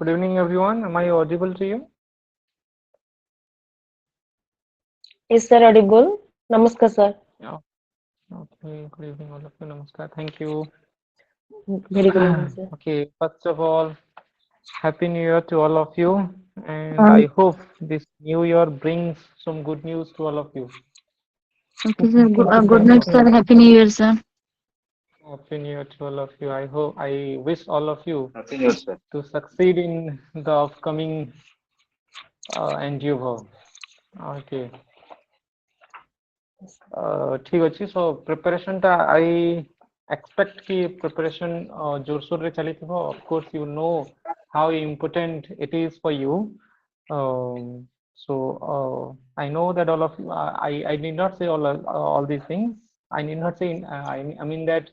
Good evening, everyone. Am I audible to you? Is sir audible? Namaskar, sir. Yeah. Okay. Good evening, all of you. Namaskar. Thank you. Very good evening, sir. Okay. First of all, Happy New Year to all of you, and Um, I hope this new year brings some good news to all of you. okay, sir. Good night, Okay. sir. Happy New Year, sir. Happy New Year to all of you. I wish all of you Happy New Year, sir. to succeed in the upcoming endeavor. Okay. ठीक अच्छी so preparation टा I expect कि preparation जोरसोर रे चली थी of course you know how important it is for you so I know that all of you I need not say all these things. I need not say I mean that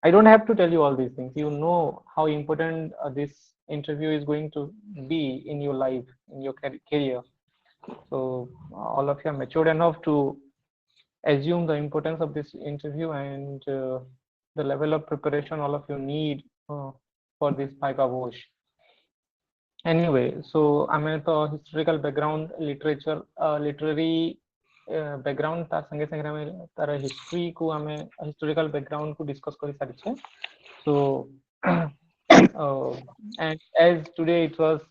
I don't have to tell you all these things. You know how important this interview is going to be in your life, in your career. So all of you are matured enough to assume the importance of this interview and the level of preparation all of you need for this Pipa Vosh. Anyway, so I'm at the historical background, literature, literary background तार संगे संगे हमें तार history को हमें historical background को discuss करी सारी छे. So and as today it was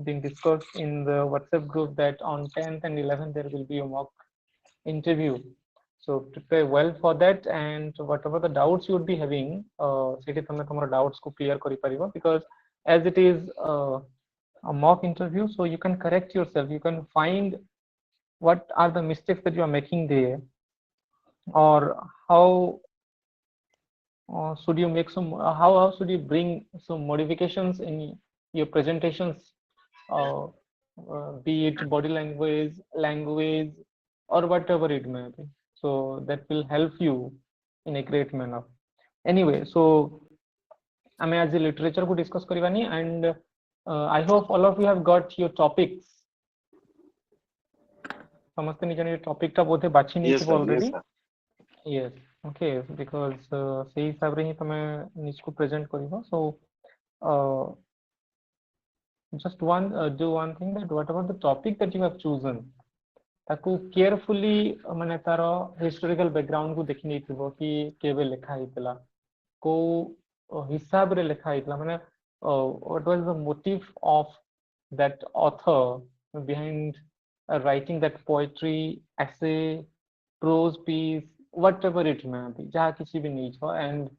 being discussed in the WhatsApp group that on 10th and 11th there will be a mock interview. So prepare well for that, and whatever the doubts you would be having, सेठी तमे तमरा doubts को clear करी परिबा, because as it is a mock interview, so you can correct yourself, you can find what are the mistakes that you are making there, or how should you make some, how should you bring some modifications in your presentations, uh, be it body language, or whatever it may be. So that will help you in a great manner. Anyway, so I as a literature को discuss करवानी, and I hope all of you have got your topics. समझते निज निज topic टा बोधे बाछि नहीं Yes, थी sir. Yes, already. sir. Yes, okay, because से हिसाब रे ही तमे निज को present करिवो. So just do one thing, that whatever the topic that you have chosen, ताकू केयरफुली माने तार हिस्टोरिकल बैकग्राउंड को देखि नै थिबो कि केबे लेखा हितला, को हिसाब रे लेखा हितला, माने what was the motive of that author behind writing that poetry, essay, prose piece, whatever it may be, jaha किसी भी नहीं छो. And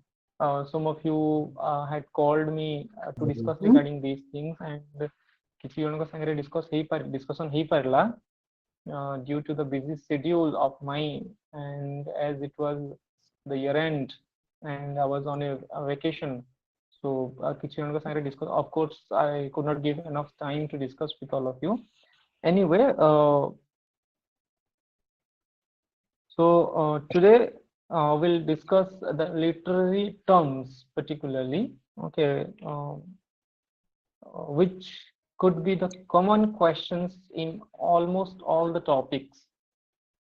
some of you had called me to discuss regarding these things, and किसी जनक संगे discussion hay Parla due to the busy schedule of mine, and as it was the year end and I was on a vacation, so discuss. Of course, I could not give enough time to discuss with all of you. Anyway, so today we'll discuss the literary terms particularly, okay, which could be the common questions in almost all the topics.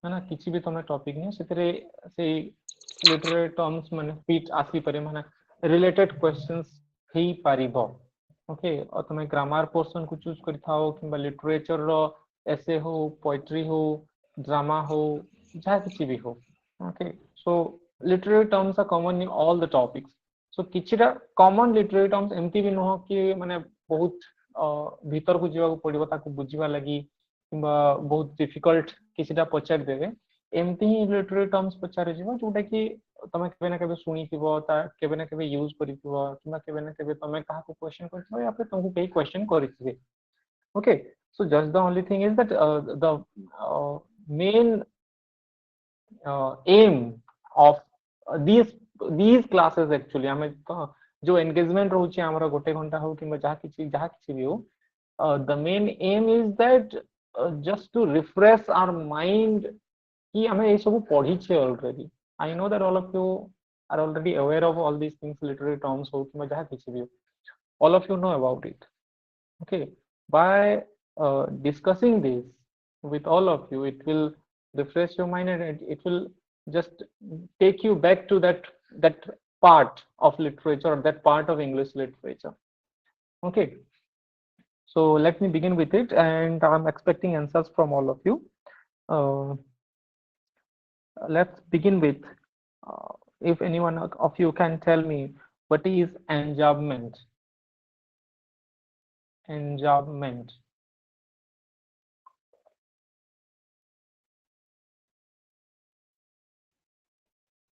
है ना, किसी भी तमे topic नहीं सेतरे से literary terms माने fit आसी पारे, माने रिलेटेड क्वेश्चंस ही पारिबो. ओके, और तमे ग्रामर पोर्शन को चूज करि थाओ किबा लिटरेचर रो एसे हो, पोएट्री हो, ड्रामा हो, जहा किछि भी हो. Okay, so literary terms are common in all the topics. So किछिटा कॉमन लिटरेरी टर्म्स एमती भी नहो कि माने बहुत भीतर को जीवा को पड़िबो ताको बुझिबा लागि किबा बहुत डिफिकल्ट किछिटा पचार देबे. एमती ही लिटरेरी टर्म्स पचार जीवो जोटा कि तमे केबे ना केबे सुनी थिबो, ता केबे ना केबे यूज करिथिबो, किबा केबे ना केबे तमे काहा को क्वेश्चन करथिबो या फिर तुमको केही क्वेश्चन करिथिबे. Okay, so just the only thing is that the main aim of these classes actually हमें जो engagement रहउची हमरा गोटे घंटा हो कि जहा किछि भी हो, the main aim is that just to refresh our mind कि हमें ये सब पढ़ी छे already. I know that all of you are already aware of all these things, literary terms हो कि जहा किछि भी हो, all of you know about it. Okay, by discussing this with all of you, it will refresh your mind, and it will just take you back to that part of literature, or that part of English literature. Okay, So let me begin with it, and I'm expecting answers from all of you. Uh, let's begin with uh, if anyone of you can tell me what is enjambment. Enjambment.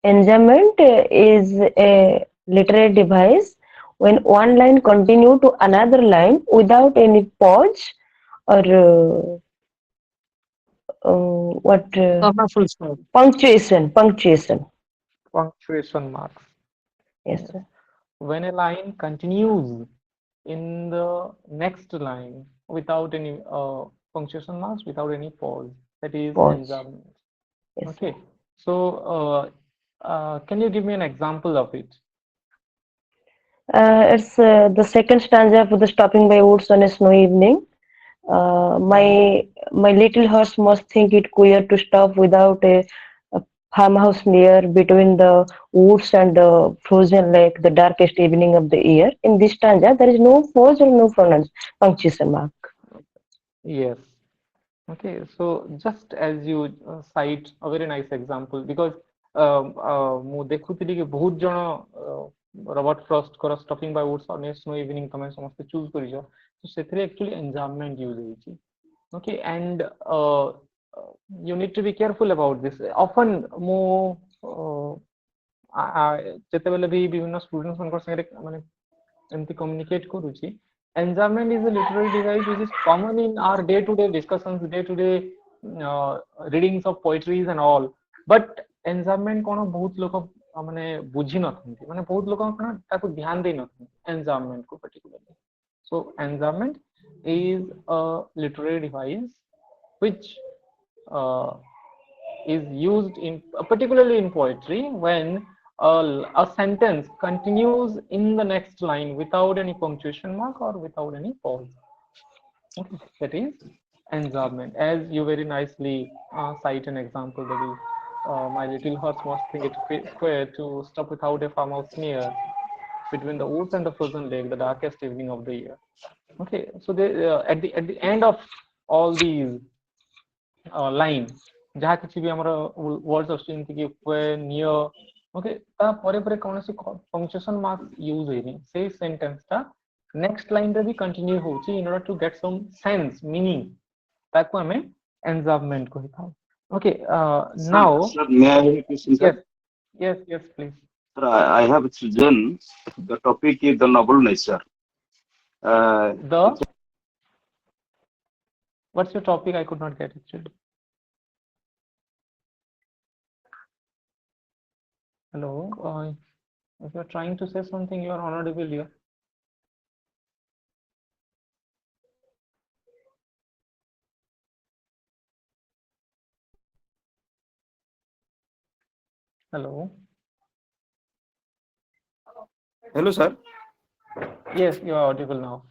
Enjambment is a literary device when one line continue to another line without any pause or what Comma full stop. punctuation. Punctuation marks. Yes, Yes. sir. When a line continues in the next line without any punctuation marks, without any pause, that is Pause. enjambment. Yes, sir. Okay. So, can you give me an example of it? It's the second stanza for the stopping by woods on a snowy evening. Hmm. My little horse must think it queer to stop without a farmhouse near between the woods and the frozen lake, the darkest evening of the year. In this stanza, there is no pause or no punctuation mark. Yes. Okay, so just as you cite a very nice example, because ମୁଁ ଦେଖୁଥିଲି କି ବହୁତ ଜଣ Robert ଫ୍ରଷ୍ଟଙ୍କର stopping by woods on a snow evening ତମେ ସମସ୍ତେ choose କରିଛ, ତ ସେଥିରେ ଆକ୍ଚୁଆଲି ଏନଜାମମେଣ୍ଟ ୟୁଜ୍ ହେଇଛି. Okay, and you need to be careful about this. Often ମୁଁ ଯେତେବେଳେ ବି ବିଭିନ୍ନ ଷ୍ଟୁଡେଣ୍ଟ ମାନଙ୍କ ସାଙ୍ଗରେ ମାନେ ଏମିତି communicate କରୁଛି, enjambment is a literary device which is common in our day-to-day discussions, day-to-day readings of poetries and all. But enjambment କ'ଣ ବହୁତ ଲୋକ ମାନେ ବୁଝି ନଥାନ୍ତି, ମାନେ ବହୁତ ଲୋକ କ'ଣ ତାକୁ ଧ୍ୟାନ ଦେଇ ନଥାନ୍ତି enjambment କୁ particularly. So enjambment is a literary device which uh, is used in particularly in poetry when a sentence continues in the next line without any punctuation mark or without any pause. Okay, that is enjambment. As you very nicely cite an example, that is, my little horse must think it queer to stop without a farmhouse near between the woods and the frozen lake, the darkest evening of the year. Okay, so at the end of all these line ଯାହା କିଛି ବି ଆମର words ଆସୁଛି ଯେମିତି କି when near, okay, ତା ପରେ ପରେ କୌଣସି ପଙ୍କ୍ଚୁଏସନ ମାର୍କ ୟୁଜ ହେଇନି, ସେଇ ସେଣ୍ଟେନ୍ସ ଟା ନେକ୍ସଟ ଲାଇନ ରେ ବି କଣ୍ଟିନ୍ୟୁ ହଉଛି in order to get some sense meaning, ତାକୁ ଆମେ enjambment କହିଥାଉ. Okay, now Sir, may I have a question, sir? yes, yes please. Sir, I have chosen the topic is the noble nature. The what's your topic? I could not get it. Hello, if you're trying to say something, you are inaudible here. Hello. Hello, sir. Yes, you are audible now.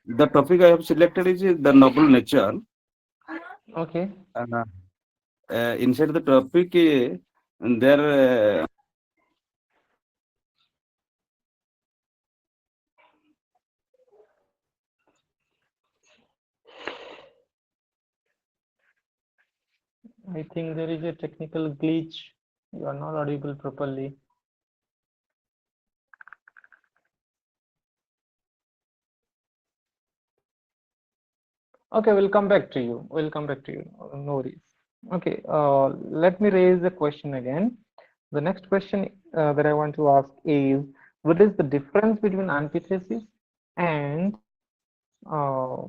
The topic I have selected is the noble nature. Okay. Inside the topic, there I think there is a technical glitch. You are not audible properly. Okay, we'll come back to you. We'll come back to you. No worries. Okay, let me raise the question again. The next question that I want to ask is, what is the difference between antithesis and uh,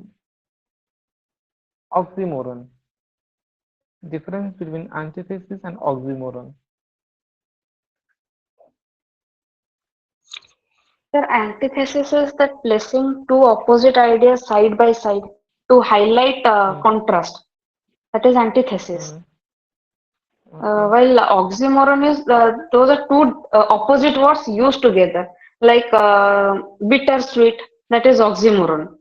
oxymoron? Difference between antithesis and oxymoron. The antithesis is that placing two opposite ideas side by side to highlight contrast. That is antithesis. Okay. While oxymoron is those are two opposite words used together, like bittersweet. That is oxymoron.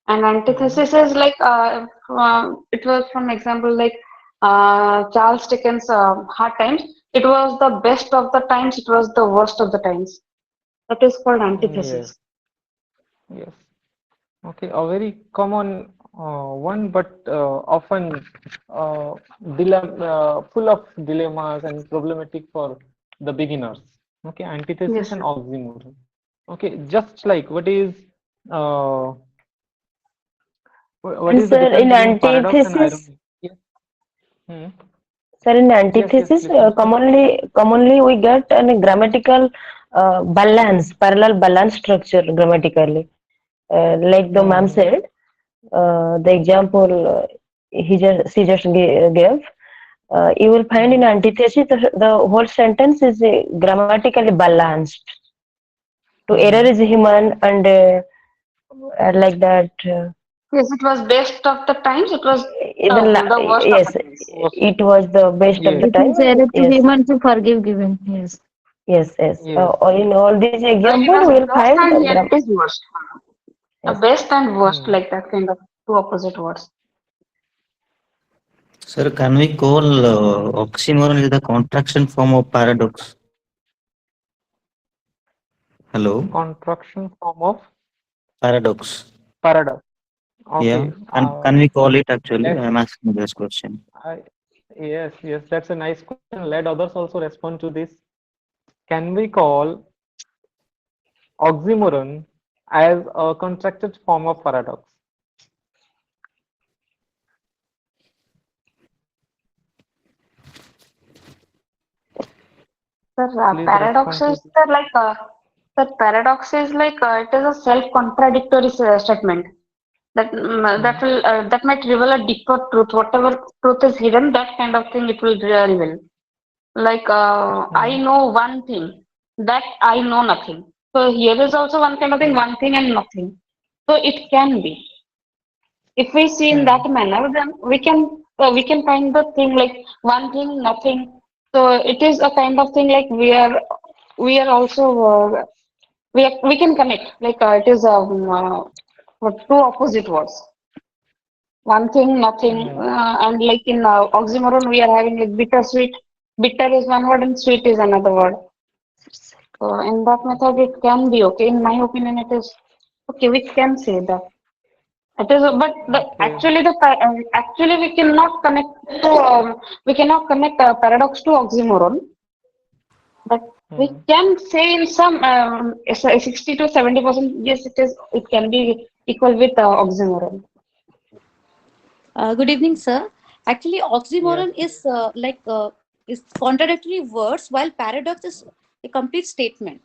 And antithesis is like it was from example like Charles Dickens' Hard Times. It was the best of the times. It was the worst of the times. That is called Yes. antithesis. Yes. Okay, a very common one, but often full of dilemmas and problematic for the beginners. Okay, antithesis Yes, and sir. oxymoron. Okay, just like uh, what And is the sir, difference in between paradox and antithesis, irony? Yes. Hmm. sir, in Yes, yes, antithesis, please continue. commonly we get a grammatical balance, parallel balance structure grammatically. Like the ma'am Hmm. said, the example she just gave, you will find in Hmm. antithesis the whole sentence is grammatically balanced. To error Hmm. is human and like that. Yes, it was best of the times. It was the worst of the Yes, times. Was it was the best of yes, the It time. is error to Yes, human to forgive given. Yes. yes. yes, In all these It examples, was we will best find and the yet gram. it is worst. A Yes. best and worst, hmm. like that kind of two opposite words. Sir, can we call oxymoron is the contraction form of paradox? Hello, Contraction form of paradox. paradox. Yeah, Okay, can we call it actually? let I'm asking this question. I yes, yes, that's a nice question. Let others also respond to this. Can we call oxymoron as a contracted form of paradox? Sir, Please paradox respond to is this. paradox is like it is a self-contradictory statement Hmm. that might reveal a deeper truth. Whatever truth is hidden, that kind of thing it will reveal. Like I Hmm. know one thing that I know nothing. So here is also one kind of thing, Hmm. one thing and nothing. So it can be. If we see in Hmm. that manner, then we can find the thing like one thing, nothing. So it is a kind of thing like we are also we can connect like it is two opposite words. One thing, nothing, Hmm. and like in oxymoron we are having like bittersweet. Bitter is one word and sweet is another word. So in that method it can be okay. In my opinion, it is okay. We can say that. It is, but Okay. actually we cannot connect paradox to oxymoron. But we Hmm. can say in some 60 to 70%, yes, it can be equal with oxymoron. Good evening, sir. Actually, Yes. oxymoron is contradictory words, while paradox is a complete statement.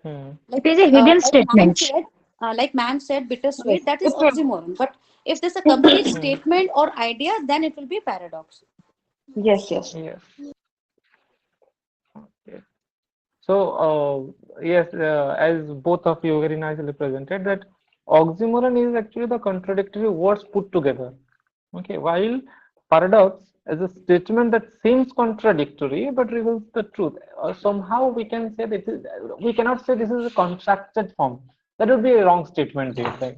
Hmm. It is a hidden Like ma'am statement. said, Yes, bittersweet, that is it will. oxymoron. But if there's a complete Hmm. statement or idea, then it will be paradox. Yes, yes. Yes. Yes. So, yes, as both of you very nicely presented, that oxymoron is actually the contradictory words put together. Okay, while paradox is a statement that seems contradictory but reveals the truth. Somehow we can say that we cannot say this is a contracted form. That would be a wrong statement, they say.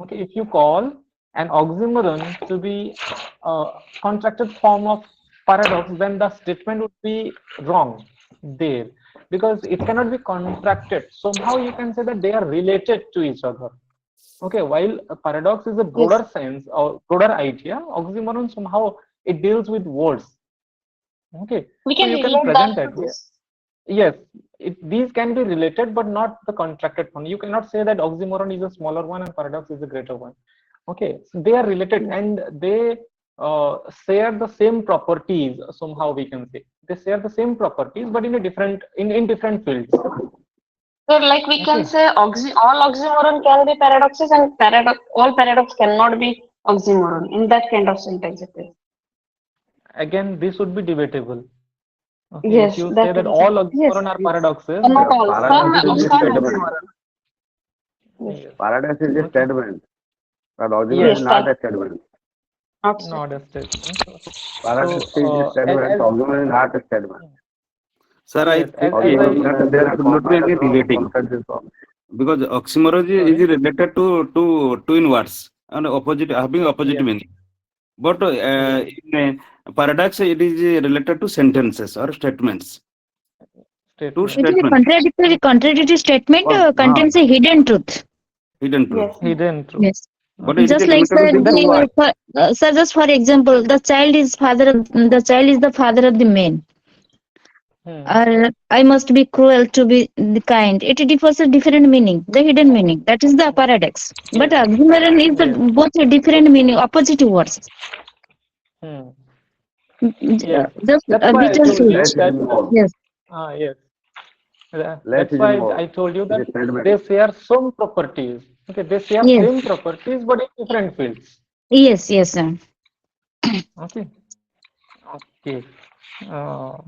Okay, if you call an oxymoron to be a contracted form of paradox, then the statement would be wrong there because it cannot be contracted. Somehow you can say that they are related to each other. Okay, while a paradox is a Yes, broader sense or broader idea, oxymoron somehow it deals with words. Okay, we so can you can relate that present to that way. this. Yes, these can be related, but not the contracted one. You cannot say that oxymoron is a smaller one and paradox is a greater one. Okay, so they are related Yes. and they share the same properties. Somehow we can say they share the same properties, but in a different in different fields. So, like we can Okay, say, all oxymoron can be paradoxes, and all paradox cannot be oxymoron. In that kind of syntax, it is. again, this would be debatable. Okay, if Yes, you say that that also. all Yes, oxymoron are paradoxes, not Yeah, then all. paradox is a Some statement. oxymoron. Yes, yes, Paradox is a okay, statement, but oxymoron yes, is yes, not that a statement. not not statement. a statement. Paradox So, is a statement, as oxymoron is not a statement. Sir, I yes, think as I Oxymoron that is there a should not be any relating contracted form. because oxymoron is sorry, related to twin words and opposite having opposite yes, meaning. But yes, in paradox, it is related to sentences or statements. Two It statement. is a statements. contradictory statement One, contains a hidden truth. Hidden truth. Yes. Hidden truth. Yes. But it is Just like limited sir, to this what? sir, just for example, the child is the father of the man. Hmm. Or I must be cruel to be the kind. It differs a different meaning, the hidden meaning. That is the paradox. But Yes. oxymoron is the Yes. both a different meaning, opposite words. Hmm. Yes. Just That's a why I bit or told you switch. Less that. involved. Yes. Yes. Less That's is why involved. I told you It that is said they better. share some properties. Okay, they share Yes. same properties, but in different fields. Yes. Yes, sir. Okay. Okay. Uh,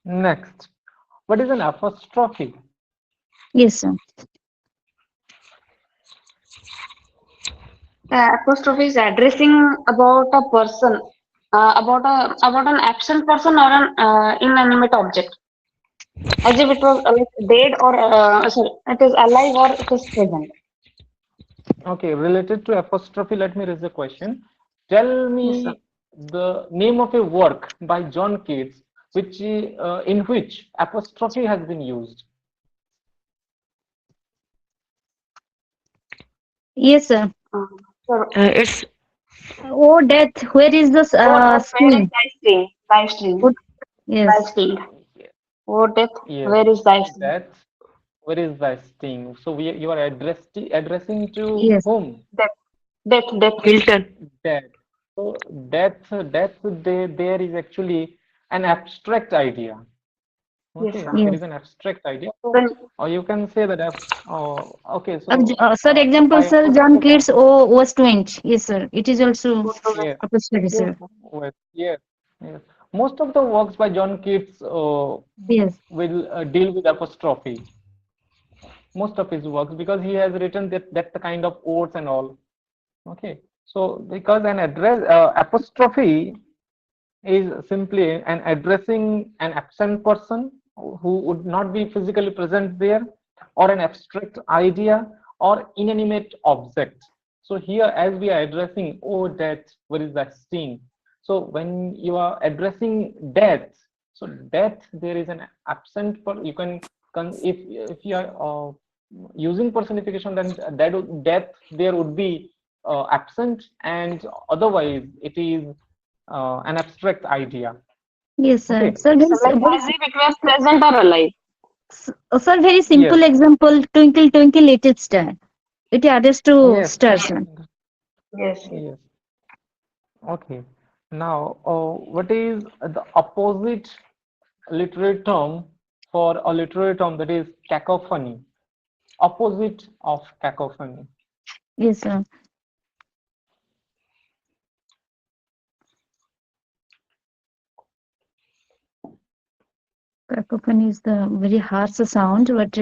Next, what is an apostrophe? Yes, sir. Apostrophe is addressing about a person, about an absent person or an inanimate object, as if it was like dead or sorry, it is alive or it is present. Okay, related to apostrophe, let me raise a question. Tell Yes, sir. me the name of a work by John Keats, which in which apostrophe has been used. Yes, sir. So, It's Oh, death. Where is the oh, death, where is sting? thy sting? Thy sting, Oh, thy yes. sting. Oh, death, Yes, where is thy sting? that. Where is the sting? So you are addressing to Yes. whom? Death, death, death. Hilton. Death. So there is actually an abstract idea. Yes, Okay, sir. there Yes. is an abstract idea. So, Then, or you can say that. Okay, so Sir, example, by sir, John Keats, O was 20. Yes, sir. It is also go to the, yes, apostrophe, yes, sir. sir. yes, yes. Most of the works by John Keats Yes. will deal with apostrophe. Most of his works, because he has written that the kind of odes and all. Okay, so because an address apostrophe is simply an addressing an absent person who would not be physically present there, or an abstract idea or inanimate object. So here, as we are addressing, oh death, where is that sting? So when you are addressing death, so death, there is an absent per you can if you are using personification, then death there would be absent, and otherwise it is an abstract idea. Yes, sir. Okay. Sir, So like as if it was present or alive. sir, very Yes. simple example. Twinkle, twinkle, little star. It address to Yes. stars, sir. Yes, yes. Yes. Okay. Now, what is the opposite literary term for a literary term that is cacophony? Opposite of cacophony. Yes, sir. Cacophony is the very harsh sound, but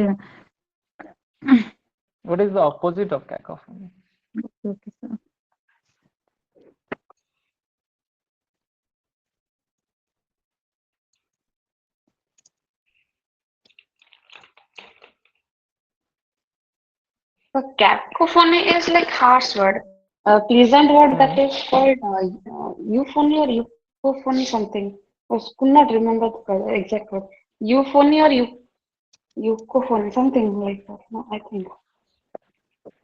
What is the opposite of cacophony? okay, sir. The cacophony is like harsh word. A pleasant word that Hmm. is called euphony or euphony something. I could not remember the exact word. Euphony or eucophony, something like that. No, I think.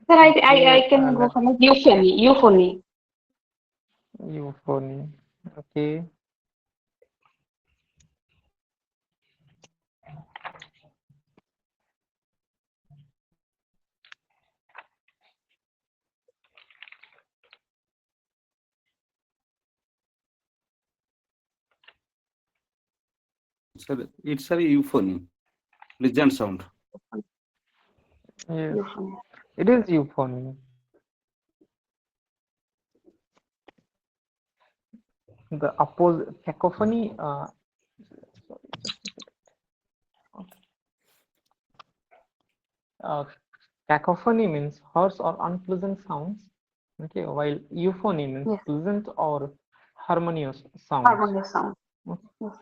Sir, I Okay. can go for like euphony. Euphony. Euphony. Okay. It's a euphony. Pleasant sound. Yes. Euphony. It is euphony. The opposite cacophony. Sorry, just a second. Uh, Cacophony means harsh or unpleasant sounds. Okay, while euphony means Yes. pleasant or harmonious sounds. Harmonious sound. Okay. Yes.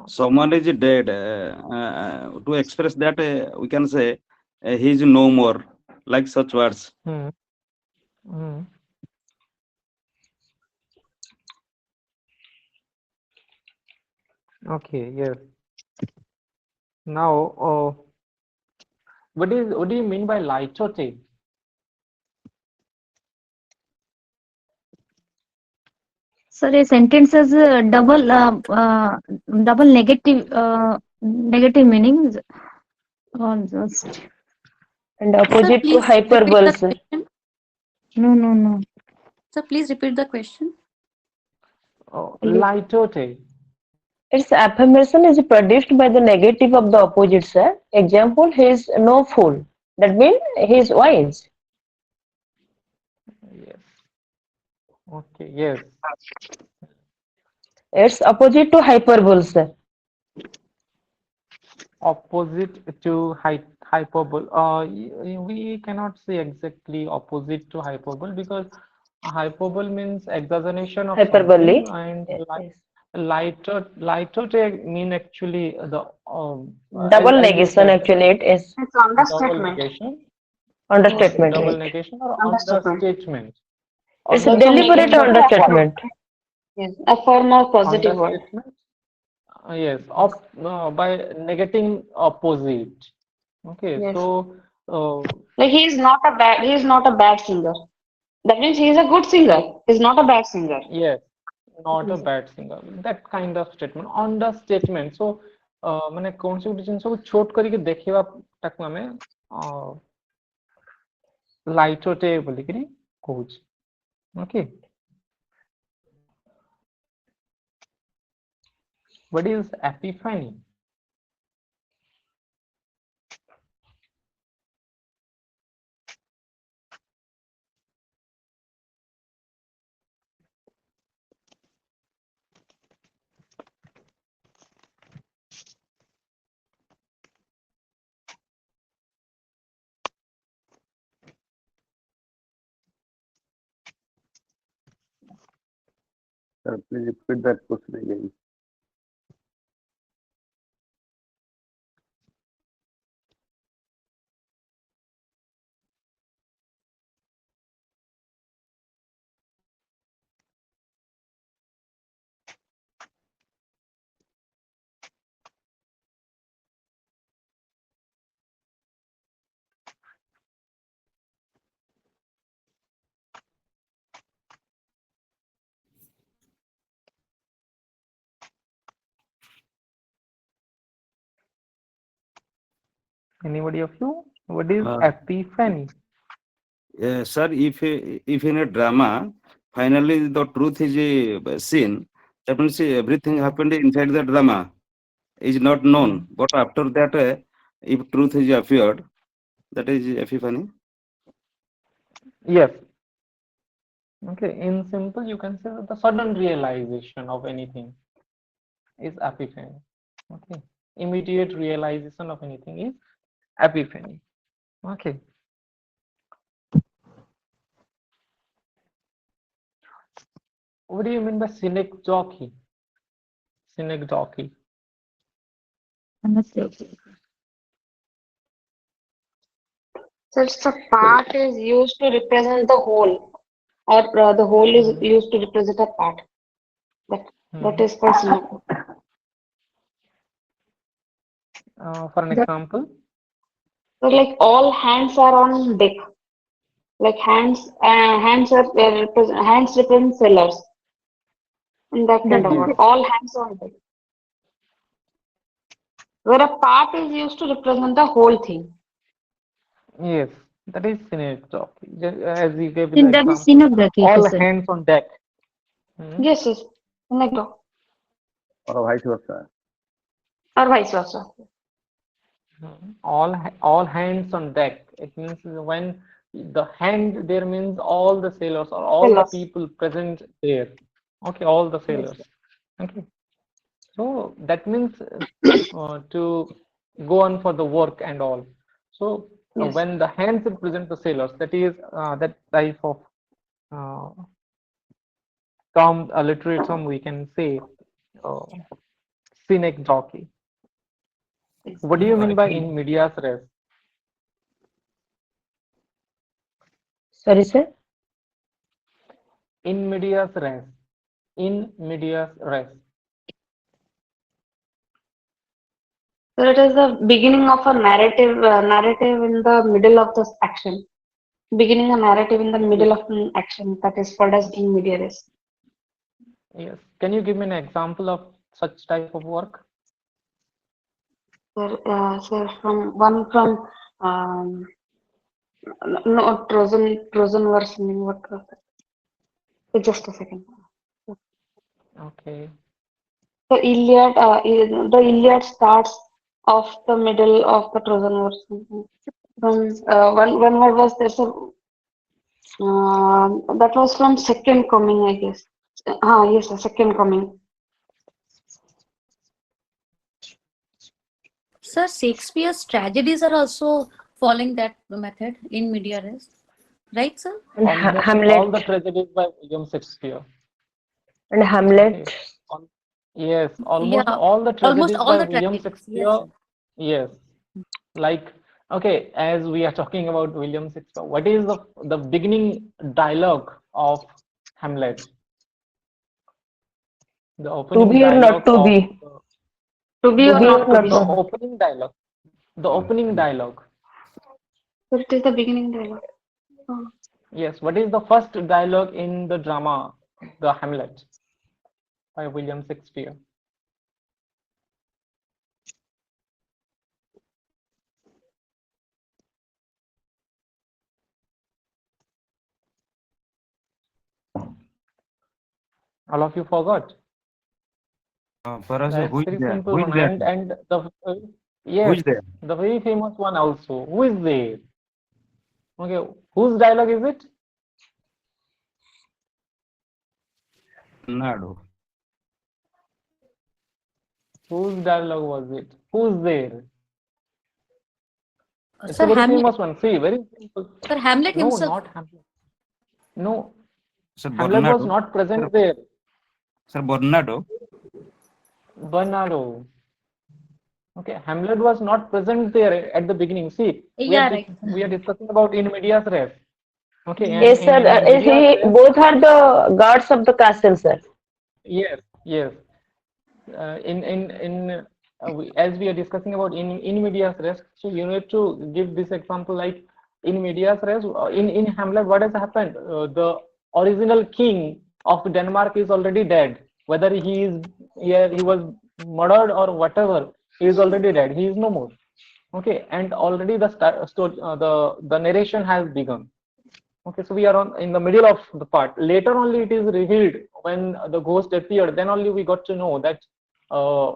Someone is dead. To express that, we can say he is no more. Like such words. Hmm. Hmm. Okay. Yes. Now, what do you mean by litote? Sir, a sentence has a double negative meanings. Or just And Sir, opposite to please repeat the hyperbole, sir. question. no. Sir, please repeat the question. Litote. Its affirmation is produced by the negative of the opposite, sir. Example, he is no fool. That means he is wise. Yes. Okay. Yes. It's opposite to hyperbole, sir. Opposite to hyperbole. We cannot say exactly opposite to hyperbole because hyperbole means exaggeration of Hyperbole. something, and Yes, yes. lighter mean actually the Double as you negation, said, actually, it is It's double understatement. negation, Yes, understatement, double right? negation or understatement. understatement. It's a Also deliberate making the understatement. yes, a form of positive word. Understatement. Yes, by negating opposite. Okay, Yes. so Like he is not a bad singer. That means he is a good singer. He's not a bad singer. yes, not a bad singer. That kind of statement. Understatement. So ମାନେ କୌଣସି ଗୋଟେ ଜିନିଷକୁ ଛୋଟ କରିକି ଦେଖିବା ତାକୁ ଆମେ ଲାଇଟଟେ ବୋଲିକିରି କହୁଛି. Okay. What is epiphany? Sir, please repeat that question again. Anybody of you? What is Uh, epiphany? Sir, if in a drama, finally the truth is seen, that means everything happened inside the drama is not known. But after that, if truth is appeared, that is epiphany. Yes. Okay. In simple, you can say that the sudden realization of anything is epiphany. Okay. Immediate realization of anything is epiphany. Okay. What do you mean by synecdoche? Synecdoche. So it's a part is used to represent the whole, or the whole is used to represent a part. That is called synecdoche. For an example, So like all hands are on deck. Like hands represent sailors. In that kind of word. All hands on deck. Where a part is used to represent the whole thing. yes, that is synecdoche. As you gave the Then that is example, synecdoche, all sir. hands on deck. Hmm. Yes, yes. Synecdoche. Or vice versa. Or vice versa. All hands on deck. It means when the hand there means all the sailors or all the Sailors. people present there. Okay, all the Yes. sailors. Okay, so that means to go on for the work and all. So Yes. when the hands represent the sailors, that is that type of term, a literary term, we can say synecdoche. What do you mean by in medias res? Sorry, sir. In medias res. In medias res. So it is the beginning of a narrative in the middle of the action. Beginning a narrative in the middle of an action, that is called as in media res. Yes. Can you give me an example of such type of work? Sir, from no Trojan verse meaning what was it? Just a second. Okay. The Iliad starts off the middle of the Trojan verse. From one word was there, so that was from Second Coming, I guess. Yes, the Second Coming. Sir, Shakespeare's tragedies are also following that method in media res, right, sir? And Almost Hamlet. all the tragedies by William Shakespeare. And Hamlet. Okay. Yes, almost Yeah, all the almost tragedies all by the William tragedies. Yes, Shakespeare. sir. Yes. Like, okay, as we are talking about William Shakespeare, what is the beginning dialogue of Hamlet? The To opening be or not dialogue to of be. To be To or be or not to not be. the to be. opening dialogue. The opening dialogue. So it is the beginning dialogue. Yes, what is the first dialogue in the drama, The Hamlet, by William Shakespeare? All of you forgot. Parag, That's who is very there? simple Who is one. there? And the Who yes, is there? the very famous one also. Who is there? Okay, whose dialogue is it? Nado. Whose dialogue was it? Who's there? It's a Sir, very Hamlet. famous one. See, very simple. Sir, Hamlet No, himself. not Hamlet. No, Sir Hamlet was Bernardo. not present there. Sir Bernardo. Bernardo. Okay, Hamlet was not present there at the beginning. See, Yeah, right. we are discussing about in medias res. Okay, and Yes, sir. in medias He res, both are the guards of the castle, sir. yes, yes. As we are discussing about in medias res, so you need to give this example like in medias res. In Hamlet, what has happened? The original king of Denmark is already dead. Whether he is here, he was murdered or whatever, he is already dead. He is no more. Okay, and already the narration has begun. Okay, so we are in the middle of the part. Later only it is revealed when the ghost appeared. Then only we got to know that uh,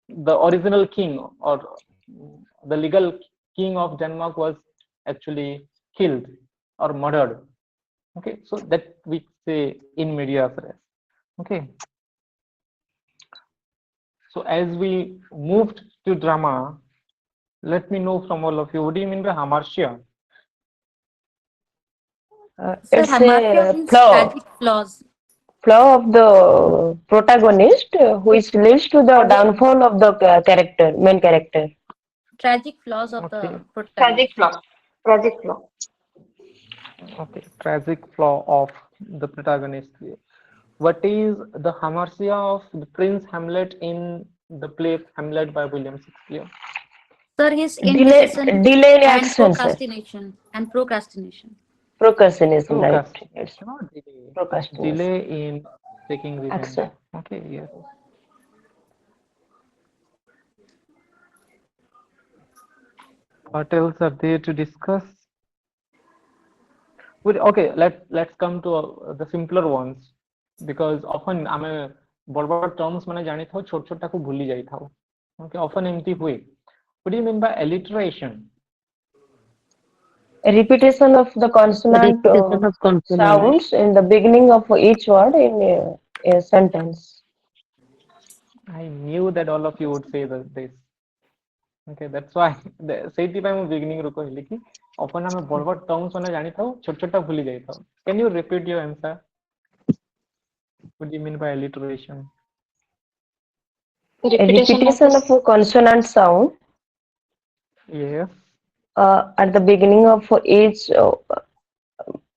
the original king or the legal king of Denmark was actually killed or murdered. Okay, so that we say in medias res. Okay, so as we moved to drama, let me know from all of you, what do you mean by hamartia? Sir, It's Hamartia a means flaw. tragic flaws. Flaw of the protagonist, which leads to the downfall of the character, main character. Tragic flaws of Okay, the Tragic protagonist. flaw. Tragic flaw. okay, tragic flaw of the protagonist. What is the hamartia of the Prince Hamlet in the play Hamlet by William Shakespeare? Sir, his Delay, indecision delay in and action, sir. procrastination. Procrastination, right? It's Procrastination, not delay. procrastination. Delay in taking revenge. Action. Okay, yes. What else are there to discuss? Okay, let's come to the simpler ones because often ଆମେ ବଡ଼ ବଡ଼ terms ମାନେ ଜାଣିଥାଉ ଛୋଟ ଛୋଟ ଟାକୁ ଭୁଲି ଯାଇଥାଉ. Okay, often ଏମିତି ହୁଏ. What do you mean by alliteration? A repetition of the consonant Repetition of consonant. sounds in the beginning of each word in a sentence. I knew that all of you would say this. Okay, that's why ସେଇଥିପାଇଁ ମୁଁ beginning ରୁ କହିଲି କି often ଆମେ ବଡ଼ ବଡ଼ terms ମାନେ ଜାଣିଥାଉ ଛୋଟ ଛୋଟ ଟା ଭୁଲି ଯାଇଥାଉ. Can you repeat your answer? What do you mean by alliteration? A repetition of a consonant sound Yes. at the beginning of each,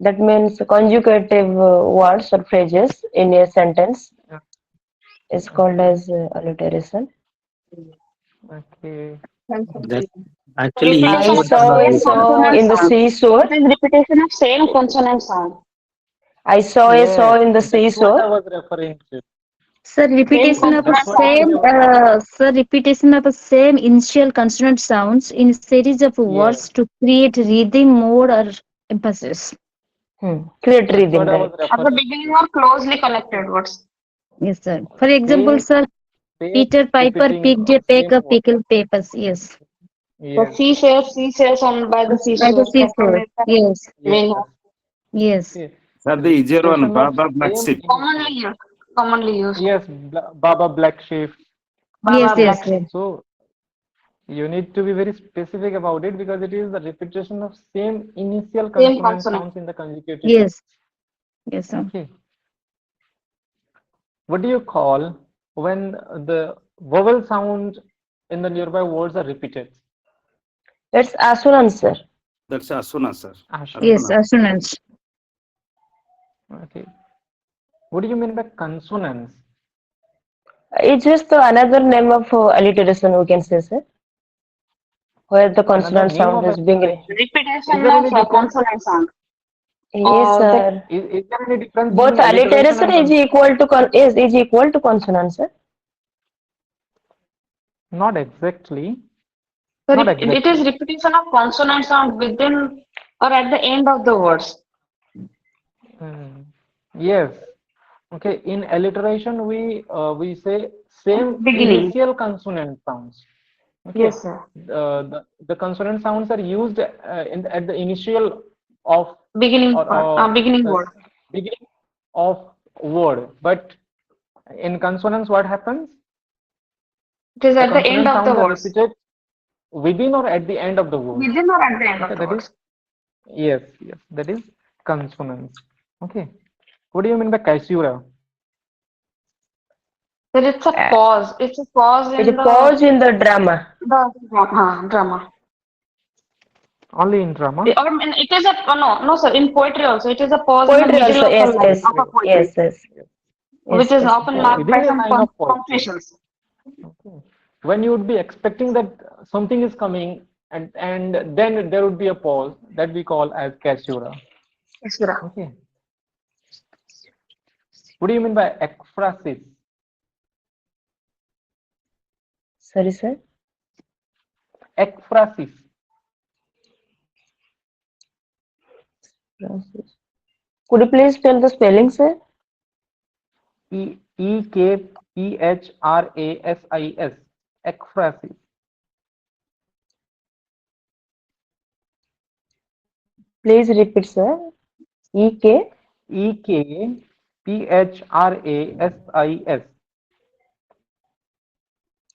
that means conjugative words or phrases in a sentence Yeah. is called as alliteration. Okay. That actually each I Repetition of word saw a same connotation. saw consonant in the sound. seashore. It is repetition of same consonant sound. I saw a saw Yes, in the that's what I seashore. was referring to. Sir, Same repetition of a That's consonants what are same, actually. sir, repetition of a same initial consonant sounds in series of Yes, words to create rhythm, mode, or emphasis. Create that's rhythm, what I was right? at the referring beginning to. or closely connected words. Yes, sir. For example, Same, sir, same Peter Piper repeating picked of a peck same of word. pickled peppers. Yes. The Yes, seashore on by the By the seashore. That one seashore. is the Yes. yes. meaning of Yes. Okay. Sir, the easier one, Repetition of Baba Black same Sheep. initial. commonly used. Yes, Baba Black Sheep. Yes, Baba yes, Black yes. Sheep. So you need to be very specific about it because it is the repetition of same initial Same consonant consonant. sounds in the consecutive words. Yes. Yes, sir. Okay. What do you call when the vowel sound in the nearby words are repeated? That's assonance, sir. That's Asuna, sir. Yes, Assonance. Asuna. assonance. Okay. What do you mean by consonance? It's just another name of alliteration, we can say, sir, where the Another consonant name sound of is being. alliteration. Is Repetition there of any difference? consonant sound. Yes, That sir. Is there any difference Both between alliteration alliteration and is consonance? equal to is equal to consonant, sir. Not exactly. so Not it is exactly. repetition of consonant sound within or at the end of the words. Hmm. Yes. Okay. In alliteration, we say same Beginning. initial consonant sounds. Okay. Yes, sir. The consonant sounds are used at the initial of Beginning or part. Beginning word. beginning of word. But in consonants, what happens? It is The at the end consonant of the sounds are words. repeated within or at the end of the word. Within or at the end Okay, of the that is words. yes, yes, that is consonants. Okay, what do you mean by caesura? There it's a Uh, pause. It's a pause it's a in pause in the drama. the drama. Only in drama? Or it is a no, sir. In poetry also, it is a pause in the Poetry middle also, of a yes, line yes, of a Yes, poetry, yes, yes, yes. which yes, is yes. often Okay, marked by within a some line of poetry. punctuations. Okay. When you would be expecting that something is coming and then there would be a pause that we call as caesura. Yes, sir. Okay. What do you mean by ekphrasis? Sorry, sir. Ekphrasis. Could you please tell the spelling, sir? Ekphrasis. Ekphrasis. Please repeat, sir. E-K. Ekphrasis.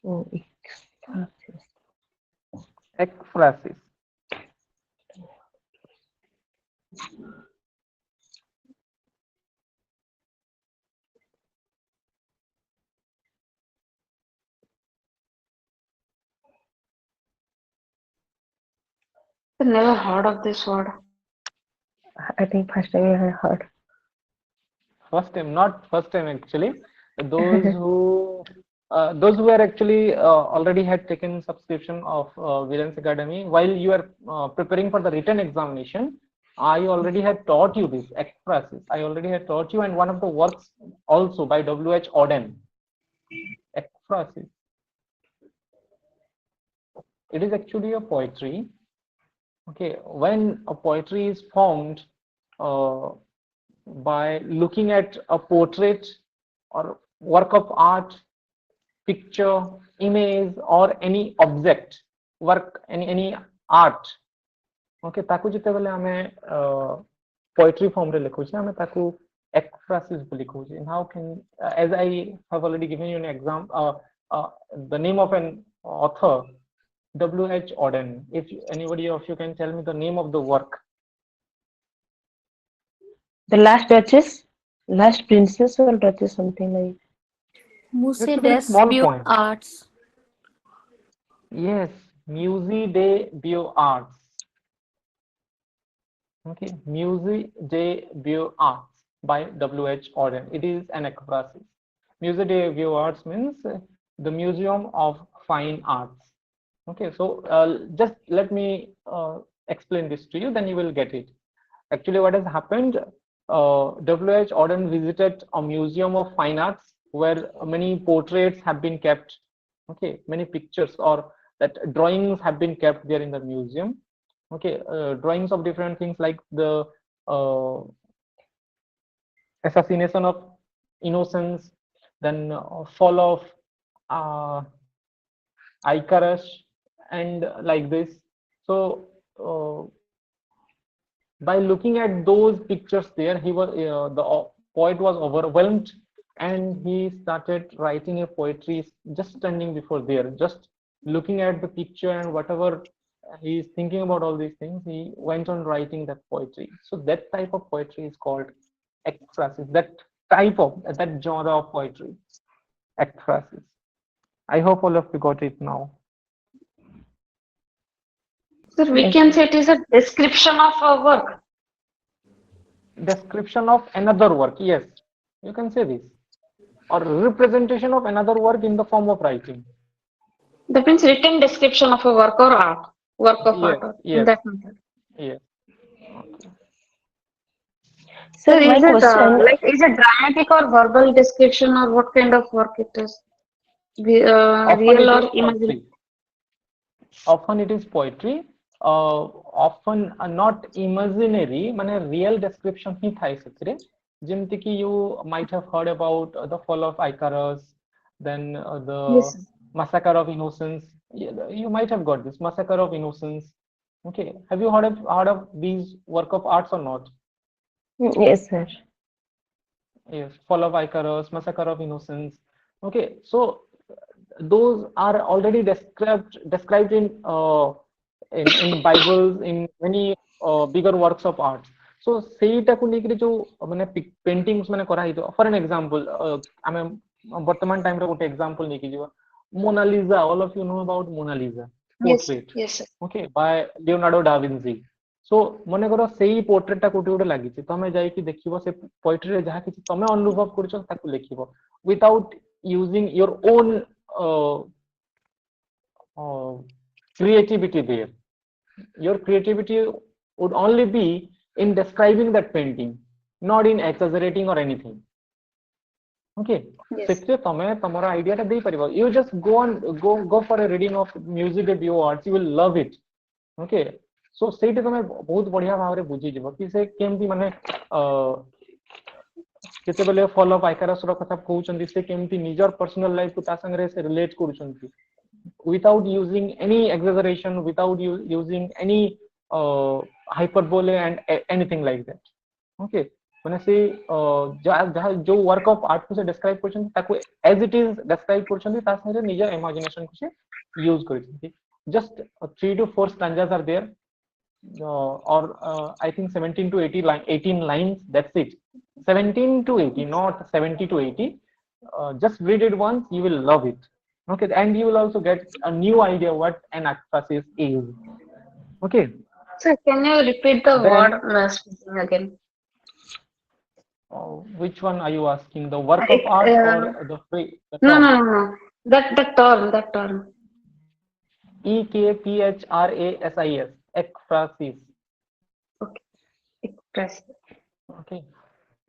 Oh, Ekphrasis. I never heard of this word. I think first time I heard. First time, not first time actually. Those who are actually already had taken subscription of Viren's Academy, while you are preparing for the written examination, I already had taught you this ekphrasis. I already had taught you, and one of the works also by W.H. Auden. Ekphrasis. It is actually a poetry. Okay, when a poetry is formed uh, by looking at a portrait or work of art, picture, image, or any object, work, any art. Okay, ताकू जितेबले आमे poetry form रे लिखुचे, आमे ताकू ekphrasis बोली लिखुचे. And how can, as I have already given you an example, the name of an author, W.H. Auden. If anybody of you can tell me the name of the work. The Last Duchess, Last Princess or Duchess, something like. It's a very Musedes small Beaux point. Arts. Yes, Musée des Beaux-Arts. Okay, Musée des Beaux-Arts by W.H. Auden. It is an ekphrasis. Musée des Beaux-Arts means the Museum of Fine Arts. Okay, so just let me explain this to you, then you will get it. Actually, what has happened? W.H. Auden visited a museum of fine arts where many portraits have been kept. Okay, many pictures or that drawings have been kept there in the museum. Okay, drawings of different things like the uh, assassination of innocents, then fall of uh, Icarus, and like this. So by looking at those pictures there, he was the poet was overwhelmed, and he started writing a poetry just standing before there, just looking at the picture and whatever he is thinking about all these things, he went on writing that poetry. So that type of poetry is called ekphrasis. That type of that genre of poetry, ekphrasis. I hope all of you got it now. So we can say it is a description of a work. Description of another work, yes, you can say this, or representation of another work in the form of writing. That means written description of a work or art, work of Yes, art, in yes, that method. yes. Okay. So Sir, my is it question. like is it dramatic or verbal description or what kind of work it is? Often Real it is or imaginary? poetry. Often it is poetry. Often not imaginary, ମାନେ real description ही ଥାଏ ସେଥିରେ. ଯେମିତି କି you might have heard about the fall of Icarus, then the Yes. massacre of innocents. You might have got this massacre of innocents. Okay, have you heard of these work of arts or not? Yes, sir. Yes, fall of Icarus, massacre of innocents. Okay, so those are already described in Bibles, in many bigger works of art. So ସେଇଟାକୁ ନେଇକି ଯୋଉ ମାନେ paintings ମାନେ କରାହେଇଥିବ, for an example, ଆମେ ବର୍ତ୍ତମାନ ଟାଇମରେ ଗୋଟେ example ନେଇକି ଯିବା, Mona Lisa. All of you know about Mona Lisa Yes. portrait, Yes. Sir. okay, by Leonardo da Vinci. So ମନେକର ସେଇ portrait ଟା କୋଉଠି ଗୋଟେ ଲାଗିଛି, ତମେ ଯାଇକି ଦେଖିବ ସେ poetry ରେ ଯାହା କିଛି ତମେ ଅନୁଭବ କରୁଛ ତାକୁ ଲେଖିବ without using your own creativity there. Your creativity would only be in describing that painting, not in exaggerating or anything. Okay, Yes. ସେଥିରେ ତମେ ତମର idea ଟା ଦେଇପାରିବ. You just go for a reading of music review arts, you will love it. Okay, so ସେଇଠି ତମେ ବହୁତ ବଢିଆ ଭାବରେ ବୁଝିଯିବ କି ସେ କେମିତି ମାନେ କେତେବେଳେ fall of Icarus ର କଥା କହୁଛନ୍ତି, ସେ କେମିତି ନିଜର personal life କୁ ତା ସାଙ୍ଗରେ ସେ relate କରୁଛନ୍ତି, without using any exaggeration, without using any hyperbole and anything like that. Okay, ମାନେ ସେ ଯାହା ଯୋଉ work of art କୁ ସେ describe କରୁଛନ୍ତି ତାକୁ as it is describe କରୁଛନ୍ତି, ତା ସାଙ୍ଗରେ ନିଜ imagination କୁ ସେ use କରିଛନ୍ତି. Just 3 to 4 stanzas are there, or I think 17 to 18 lines, that's it. 17 to 80, not 70 to 80. Just read it once, you will love it. Okay, and you will also get a new idea what an ekphrasis is. Okay, So can you repeat the then word speaking again? which one are you asking, the work of It, art or the no, term? no, no, no. That term. ekphrasis, ekphrasis. Okay. Express. Okay,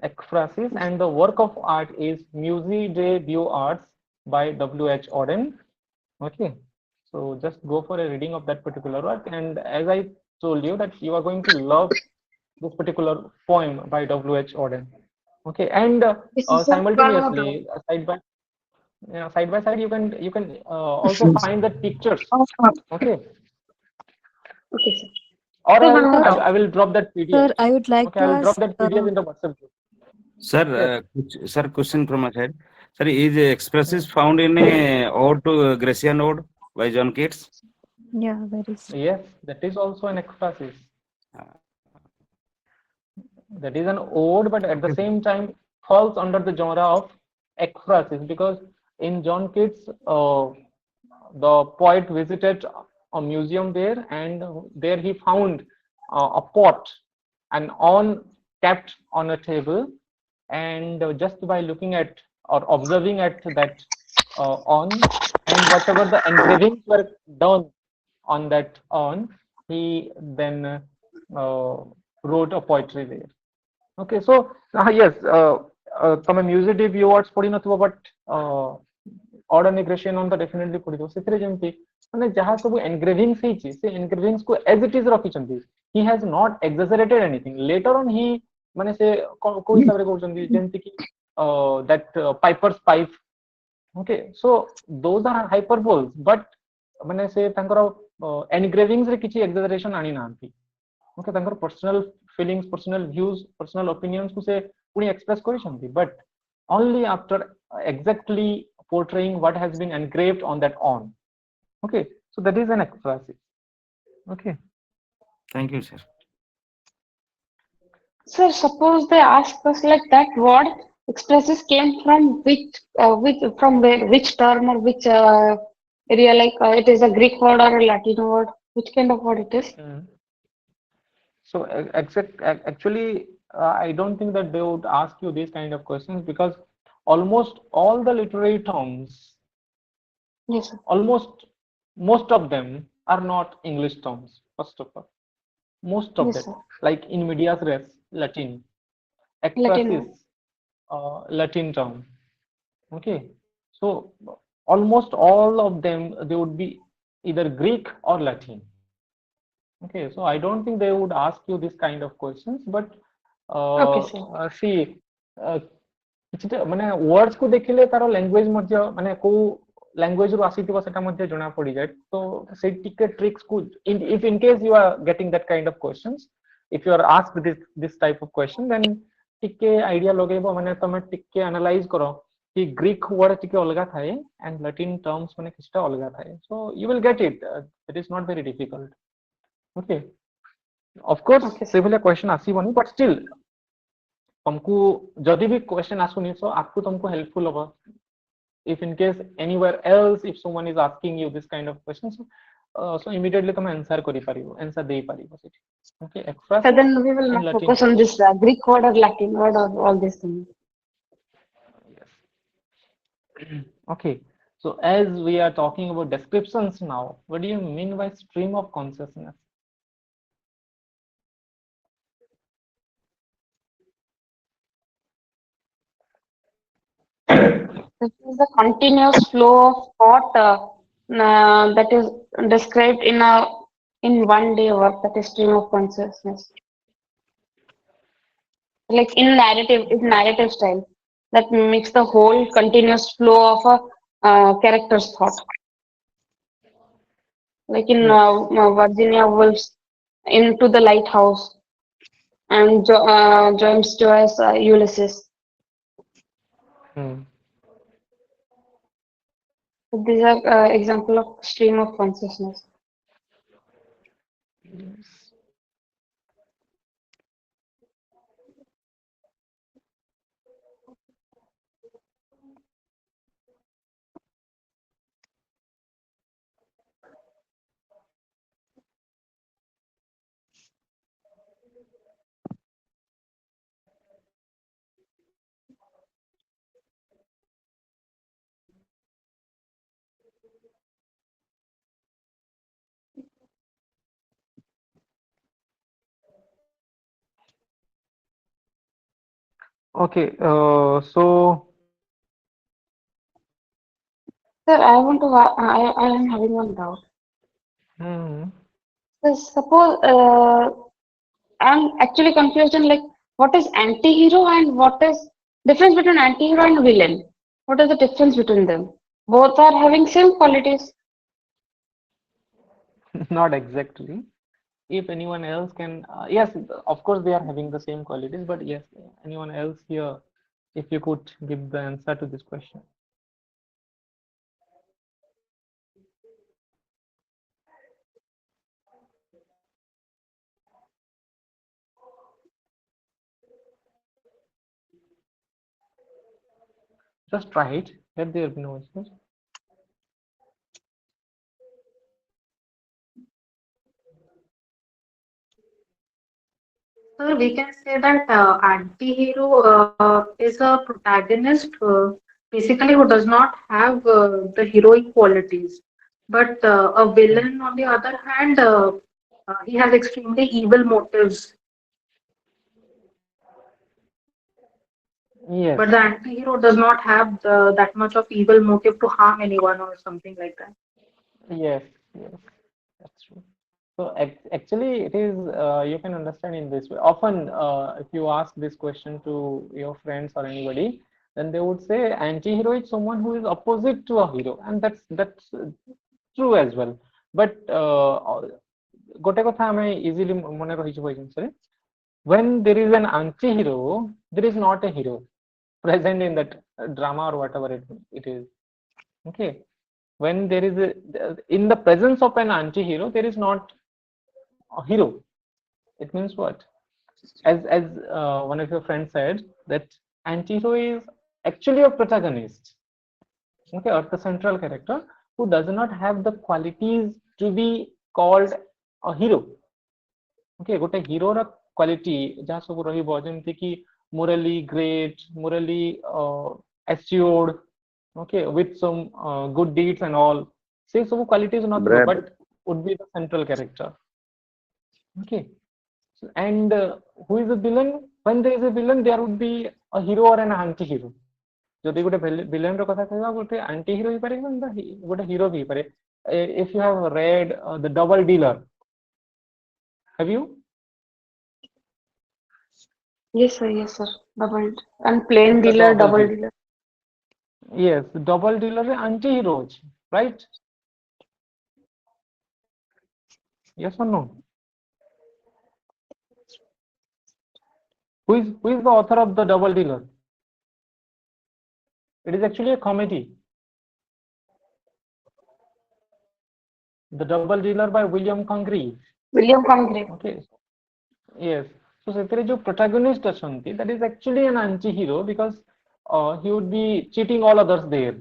ekphrasis, and the work of art is Musée des Beaux-Arts by W.H. Auden. Okay, so just go for a reading of that particular work, and as I told you that you are going to love this particular poem by W.H. Auden. Okay, and This is a simultaneously Parmodel. side by side you can also find the pictures. Okay, Okay, sir. or So one more. I will drop that PDF. Sir, I would like Okay, to I will drop ask. that PDF in the WhatsApp group. Sir, Yes. sir, question from my side. Sir, is expresses found in a ode to Grecian ode by John Keats? Yeah, very. Yes, that is also an ekphrasis. That is an ode, but at the same time falls under the genre of ekphrasis, because in John Keats, the poet visited a museum there, and there he found a pot, an urn kept on a table, and just by looking at or observing at that urn, and whatever the engravings were done on that urn, he then wrote a poetry there. Okay, so yes, ତମେ music video words ପଢି ନଥିବ but odd and aggression on the definitely ପଢିଥିବ ସେଥିରେ ଯେମିତି ମାନେ ଯାହା ସବୁ engravings ହେଇଛି ସେ engravings କୁ as it is ରଖିଛନ୍ତି, he has not exaggerated anything. Later on he ମାନେ ସେ କୋଉ ହିସାବରେ କହୁଛନ୍ତି ଯେମିତି କି that piper's pipe. Okay, so those are hyperboles but ମାନେ ସେ ତାଙ୍କର engravings ରେ କିଛି exaggeration ଆଣି ନାହାନ୍ତି. Okay, ତାଙ୍କର personal feelings, personal views, personal opinions କୁ ସେ ପୁଣି express କରିଛନ୍ତି but only after exactly portraying what has been engraved on that on. Okay, so that is an ekphrasis. Okay. Thank you, sir. Sir, suppose they ask us like that, what expresses came from from where, which term or which area, like it is a Greek word or a Latin word, which kind of word it is? So actually, I don't think that they would ask you these kind of questions because almost all the literary terms, Yes, sir. almost most of them are not English terms. First of all, most of Yes, them, sir. like in medias res, Latin, Latin ekphrasis, Latin term. Okay, so almost all of them they would be either Greek or Latin. Okay, so I don't think they would ask you this kind of questions, but Okay, sir. see, କିଛିଟା ମାନେ words କୁ ଦେଖିଲେ ତାର language ମଧ୍ୟ ମାନେ କୋଉ language ରୁ ଆସିଥିବ ସେଟା ମଧ୍ୟ ଜଣା ପଡିଯାଏ, ତ ସେଇ ଟିକେ tricks କୁ if in case you are getting that kind of questions, if you are asked this type of question, then ଟିକେ idea ଲଗେଇବ, ମାନେ ତମେ ଟିକେ analyze କର कि Greek word ଟିକେ ଅଲଗା ଥାଏ and Latin terms ମାନେ କିଛିଟା ଅଲଗା ଥାଏ, so you will get it. It is not very difficult. Okay, of course Okay, sir. ସେ ଭଳିଆ question ଆସିବନି but still तुमको जदि भी question आसुनी so आपको तुमको helpful होगा if in case anywhere else if someone is asking you this kind of questions, so immediately तुम answer करी पारिबो, answer देई पारिबो सेठी. Okay, So ekphrasis then we will and not Latin. focus on this Greek word or Latin word or all these things. Yes. Okay, so as we are talking about descriptions now, what do you mean by stream of consciousness? This is the continuous flow of thought that is described in one day work, that is stream of consciousness. Like in narrative style, that makes the whole continuous flow of a character's thought. Like in Virginia Woolf's Into the Lighthouse and James Joyce Ulysses. So these are example of stream of consciousness. Yes. Okay, so Sir, I am having one doubt. So suppose I'm actually confused in like what is anti-hero and what is difference between anti-hero and villain? What is the difference between them? Both are having same qualities. not exactly. If anyone else can, yes, of course they are having the same qualities, but yes, anyone else here, if you could give the answer to this question. Just try it. Let there be no issues. So we can say that anti-hero is a protagonist basically who does not have the heroic qualities. But a villain, on the other hand, he has extremely evil motives. Yes. But the anti-hero does not have that much of evil motive to harm anyone or something like that. Yes. Yes. That's true. So actually, it is you can understand in this way. Often, if you ask this question to your friends or anybody, then they would say anti-hero is someone who is opposite to a hero, and that's true as well. But ଗୋଟେ କଥା ଆମେ easily ମନେ ରହିଯିବ ଏଇ ଜିନିଷରେ, when there is an anti-hero, there is not a hero present in that drama or whatever it is. Okay, when there is in the presence of an anti-hero, there is not a hero. It means what? As one of your friends said, that anti-hero is actually a protagonist, okay, or the central character who does not have the qualities to be called a hero. Okay, ଗୋଟେ ହିରୋର quality ଯାହା ସବୁ ରହିବ ଯେମିତି କି morally great, morally assured, okay, with some good deeds and all, ସେ ସବୁ qualities ନଥିବ, but would be the central character. Okay, and who is a villain? When there is a villain, there would be a hero or an anti-hero. ଯଦି ଗୋଟେ villain ର କଥା କହିବା, ଗୋଟେ anti-hero ହେଇପାରେ ଗୋଟେ hero ବି ହେଇପାରେ. If you have read the double dealer, have you? Yes, sir. Yes, sir. Double and plain The dealer, double double dealer. dealer. Yes, double dealer is anti-hero, right? Yes or no? Who is the author of the double dealer? It is actually a comedy. The double dealer by William Congreve. William Congreve. Okay. Yes. So ସେଥିରେ ଯୋଉ protagonist ଅଛନ୍ତି, that is actually an anti-hero because he would be cheating all others there.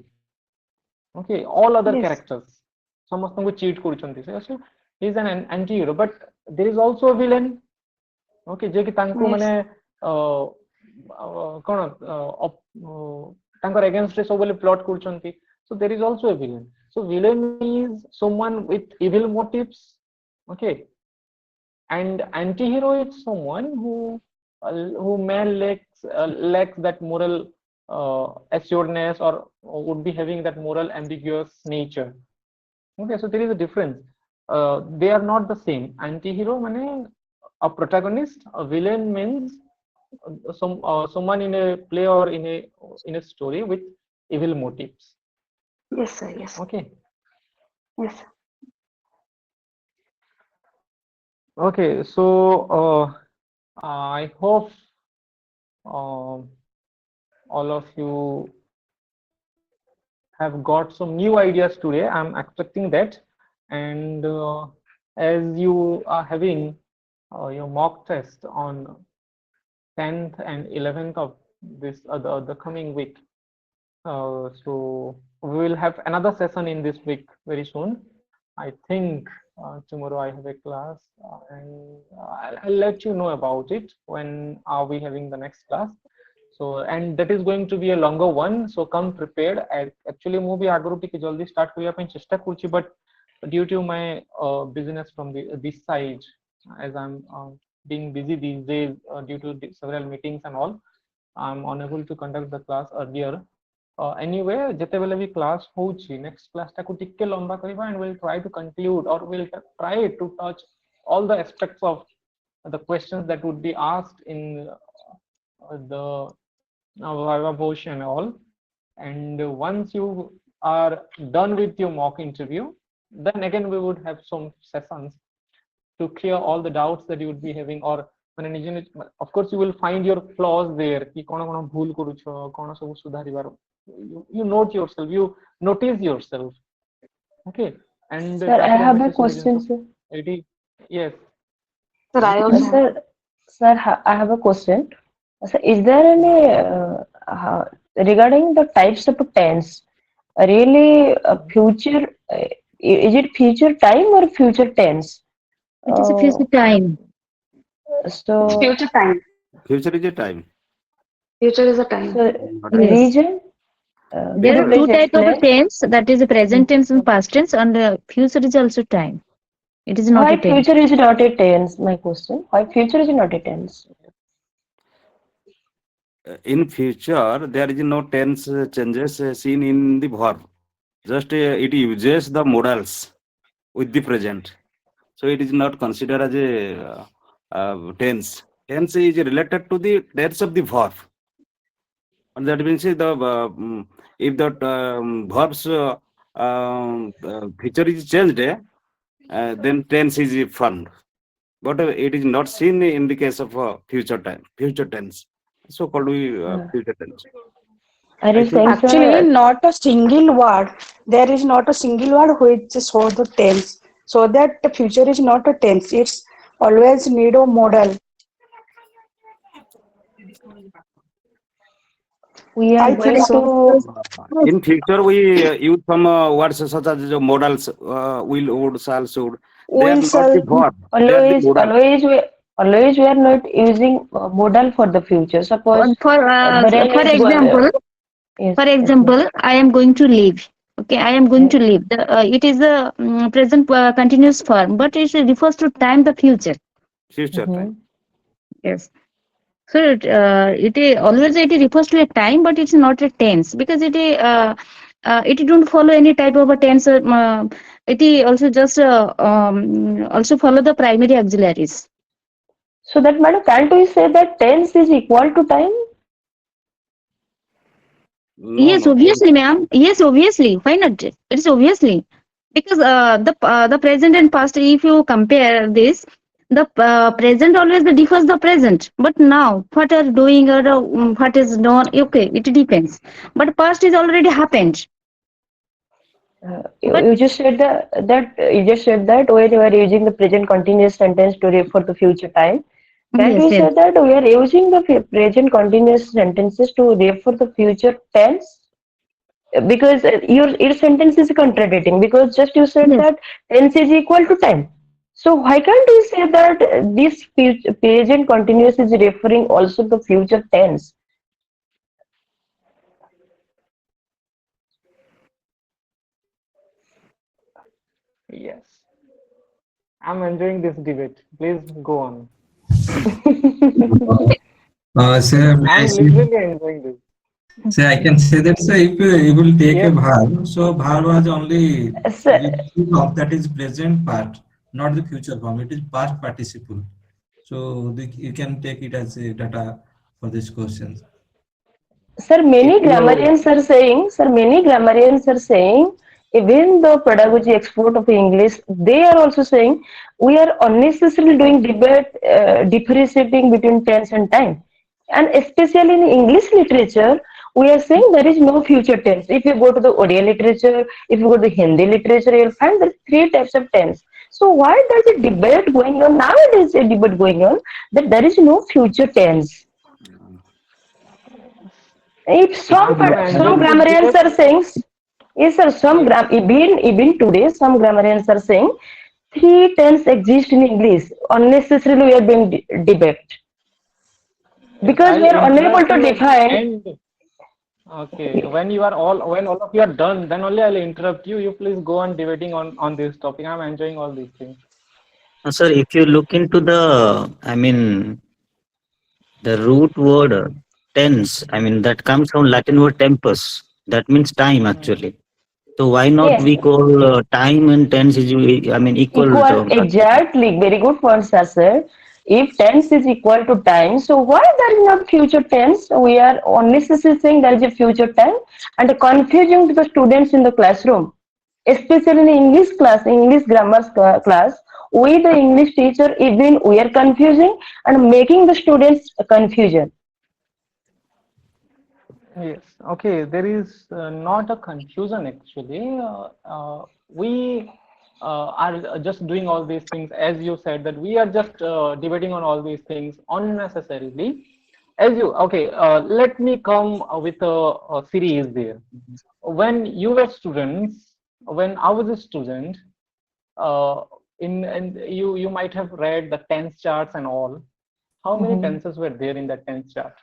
Okay, all other Yes. characters. ସମସ୍ତଙ୍କୁ cheat କରୁଛନ୍ତି. So he is an anti-hero, but there is also a villain. Okay, ଯେ କି ତାଙ୍କୁ Yes. ମାନେ କଣ ତାଙ୍କର against ରେ ସବୁବେଳେ plot କରୁଛନ୍ତି. So there is also a villain. So villain is someone with evil motives. Okay, and anti-hero is someone who may lacks that moral assuredness or would be having that moral ambiguous nature. Okay, so there is a difference. They are not the same. Anti-hero mane a protagonist, a villain means someone in a play or in a story with evil motives. Yes, sir. Yes. Okay. Yes. Sir. Okay, so I hope all of you have got some new ideas today. I'm expecting that, and as you are having your mock test on 10th and 11th of this the coming week, so we will have another session in this week very soon. I think tomorrow I have a class, and I'll let you know about it when are we having the next class. So, and that is going to be a longer one, so come prepared. Actually ମୁଁ ବି ଆଗରୁ ଟିକେ ଜଲ୍ଦି start କରିବା ପାଇଁ ଚେଷ୍ଟା କରୁଛି, but due to my business from this side, as I'm being busy these days due to several meetings and all, I'm unable to conduct the class earlier. Anyway, ଯେତେବେଳେ ବି class ହଉଛି, next class ଟାକୁ ଟିକେ ଲମ୍ବା କରିବା, and we'll try to conclude or we'll try to touch all the aspects of the questions that would be asked in the Viva portion and all. And once you are done with your mock interview, then again we would have some sessions to clear all the doubts that you would be having, or of course you will find your flaws there, ki kona kona bhul karucho, kona sabu sudharibar, you note yourself, you notice yourself. Okay, and Sir, I have a question, sir. Yes. Sir, I also. Sir, I have a question. So, is there any regarding the types of tense? Really, future? Is it future time or future tense? It is a future time. So It's future time. Future is a time. Future is a time. So, Yes. reason? There are two please types of explain? tense, that is the present tense and past tense, and the future is also time. It is not Why a tense. future is not a tense? My question. Why future is not a tense? in future there is no tense changes seen in the verb. Just it uses the modals with the present. So it is not considered as a tense. Tense is related to the tense of the verb. And that means if the verb's feature is changed, then tense is found. But it is not seen in the case of future tense. So called future tense. Are I you think saying, Actually, sir? not a single word. There is not a single word which shows the tense. So that the future is not a tense. It's always need a model. We are I think going so. to in future we use some words such as the modals, will, would, shall, should. They are We not the shall. verb. They are the always, modal. always we are not using modal for the future. Suppose Baren For is example, yes, for yes, ma'am. example, I am going to leave. Okay, I am going Yes. to leave. It is a present continuous form, but it refers to time, the future. Future time. Mm-hmm. Yes. So always it refers to a time, but it's not a tense because it don't follow any type of a tense. It also just also follow the primary auxiliaries. So that madam, can't we say that tense is equal to time? No, Yes, no. obviously, ma'am. Yes, obviously. Why not? It's obviously because the present and past. If you compare this, the present always differs the present. But now, what are doing or what is done? Okay, it depends. But past is already happened. But You just said that when you are using the present continuous sentence to refer the future time. Can't yes, we yes, say that we are using the present continuous sentences to refer the future tense? Because your sentence is contradicting because just you said yes. that tense is equal to time. So why can't we say that this present continuous is referring also the future tense? Yes, I'm enjoying this debate. Please go on. Sir, may I I'm say, literally enjoying this. say I can say that sir, if you will take a Yes. verb, so verb was only So, of that is present part, not the future form. It is past participle. So you can take it as a data for this question. If you many grammarians are saying, even the pedagogy expert of English, they are also saying we are unnecessarily doing debate, differentiating between tense and time. And especially in English literature, we are saying there is no future tense. If you go to the Odia literature, if you go to the Hindi literature, you'll find there are three types of tense. So why there's a debate going on nowadays? A debate going on that there is no future tense. If I'm some enjoying this grammarians debate. are saying, yes, sir, Yes. even today, some grammarians are saying three tense exist in English. Unnecessarily, we are being debate Yes, because we I'll are unable interrupt to you at the define. end. Okay, when all of you are done, then only I'll interrupt you. You please go on debating on this topic. I'm enjoying all these things. Sir, if you look into the, I mean, the root word tense, I mean, that comes from Latin word tempus. That means time Hmm. actually. So why not Yes, we call time and tense is, I mean, equal equal terms actually. exactly. Very good point, sir. If tense is equal to time, so why there is not future tense? We are unnecessarily saying there is a future time and confusing to the students in the classroom, especially in English class, English grammar class. We, the English teacher, even we are confusing and making the students confusion. Yes. Okay. There is not a confusion actually. We are just doing all these things, as you said, that we are just debating on all these things unnecessarily. As you, okay, let me come with a series there. When you were students, when I was a student, uh, in and you might have read the tense charts and all. How many Mhm. tenses were there in that tense chart?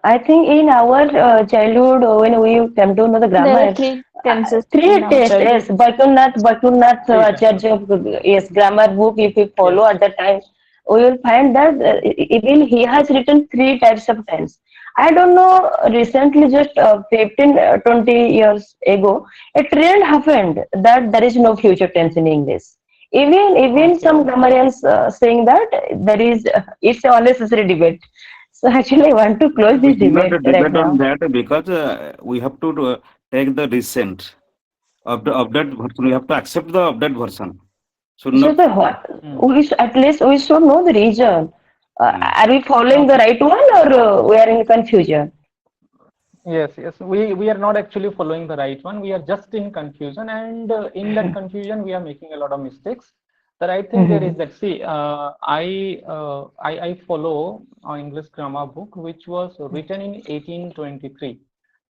I think in our childhood, when we came to know the There are grammar, three tenses in three our tests, yes, childhood. Baikunath Three tenses. Acharya, yes, grammar book, if we follow Yes. at that time, we will find that even he has written three types of tense. I don't know, recently, just 15, 20 years ago, a trend happened that there is no future tense in English. Even Okay. some grammarians saying that there is, it's a unnecessary debate. So actually, I want to close We this cannot debate right debate on now. that because we have to take the recent of the update version. We have to accept the update version. Should So not. the what, Hmm. at least we should know the reason. Are we following the Okay. right one, or we are in confusion? Yes, yes. We are not actually following the right one. We are just in confusion, and in that confusion, we are making a lot of mistakes. The right thing there is that, see, I follow an English grammar book which was written in 1823.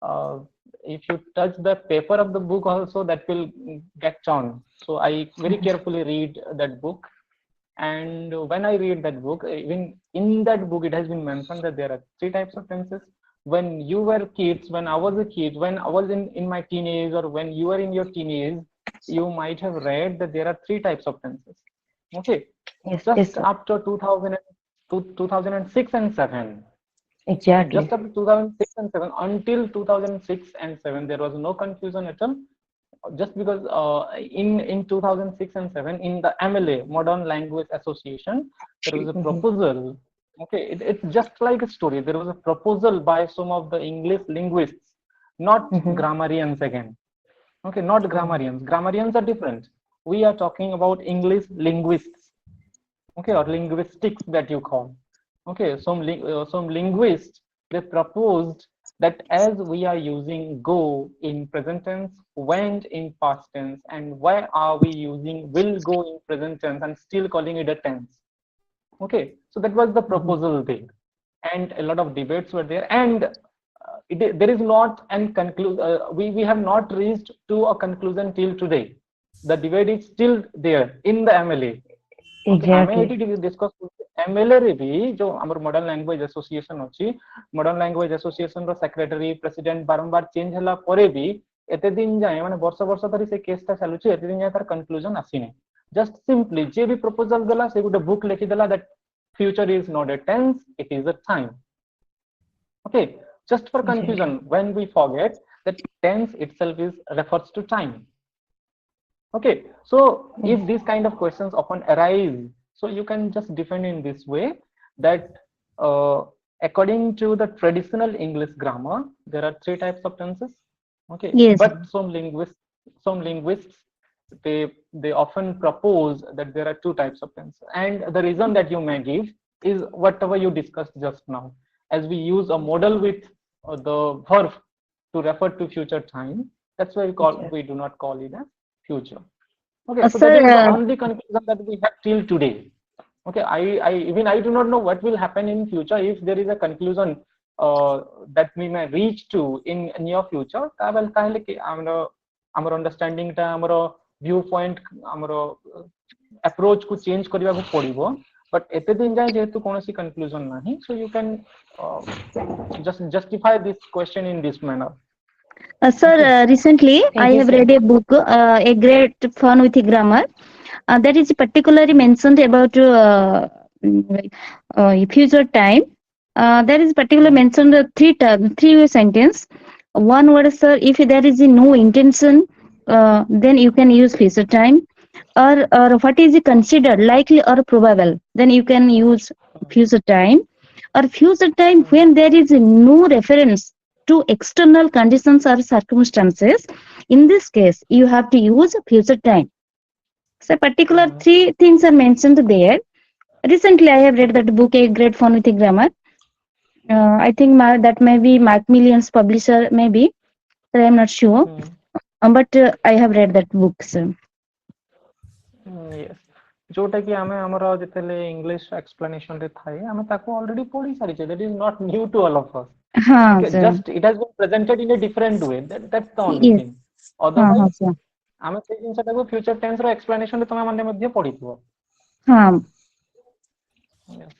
Uh, if you touch the paper of the book also, that will get torn. So I very carefully read that book, and when I read that book, even in that book, it has been mentioned that there are three types of tenses. When you were kids, when I was a kid, when I was in my teenage, or when you were in your teenage, you might have read that there are three types of tenses. Okay. Yes, yes, Just sir. after 2006 and 7. Okay, Exactly. just after 2006 and 7, until 2006 and 7, there was no confusion at all. Just because in 2006 and 7, in the MLA, Modern Language Association, there was a proposal. Okay, it's just like a story. There was a proposal by some of the English linguists, not grammarians again. Okay, not grammarians. Grammarians are different. We are talking about English linguists. Okay, or linguistics that you call. Okay, some linguists, they proposed that as we are using go in present tense, went in past tense, and why are we using will go in present tense and still calling it a tense? Okay, so that was the proposal there, and a lot of debates were there, and there is not an conclusion. We have not reached to a conclusion till today. The debate is still there in the MLA. Okay आमे Exactly. Eighty discuss MLA रे भी जो हमर modern language association अछि modern language association रो secretary president बारंबार change हला परे भी एते दिन जाय माने वर्ष वर्ष धरि से केस ता चालुछि एते दिन जाय तार कंक्लूजन आसीने जस्ट सिंपली जे भी प्रपोजल देला से गुटे बुक लिखि देला that future is not a tense it is a time okay just for confusion when we forget that tense itself is refers to time. Okay, so if these kind of questions often arise, so you can just defend in this way that according to the traditional English grammar, there are three types of tenses. Okay, Yes. but some linguists they often propose that there are two types of tenses, and the reason that you may give is whatever you discussed just now. As we use a model with the verb to refer to future time, that's why we do not call it as future. Okay, so that is the Sir, only conclusion that we have till today. Okay, I do not know what will happen in future. If there is a conclusion that we may reach to in near future, our understanding ta our viewpoint our approach को change करने को पड़िबो. But एते दिन जाए जेहेतु कोनोसी conclusion नहीं, so you can just justify this question in this manner. sir, recently I Thank you, have sir. read a book, A Great Fun with Grammar. That is particularly mentioned about future time. There is particularly mentioned three sentence. One word, sir, if there is no intention, then you can use future time. Or what is considered likely or probable, then you can use future time. Or future time when there is no reference to external conditions or circumstances. In this case, you have to use future time. So particular three things are mentioned there. Recently, I have read that book, A Great Fun with Grammar. I think that may be Macmillan's publisher, maybe. But I am not sure. But I have read that book, sir. Yes. जोटा कि आमे हमरो जेतेले English explanation रे थाए आमे ताको already पढ़ी सारी छे. That is not new to all of us. हाँ, Okay, sir. just it has been presented in a different way. That's the only Yes. thing. हाँ, हाँ, Otherwise sir. आमे से जिनसा ताको फ्यूचर टेंस रो एक्सप्लेनेशन रे तमे माने मध्ये पढ़िथिबो. हाँ. Yes.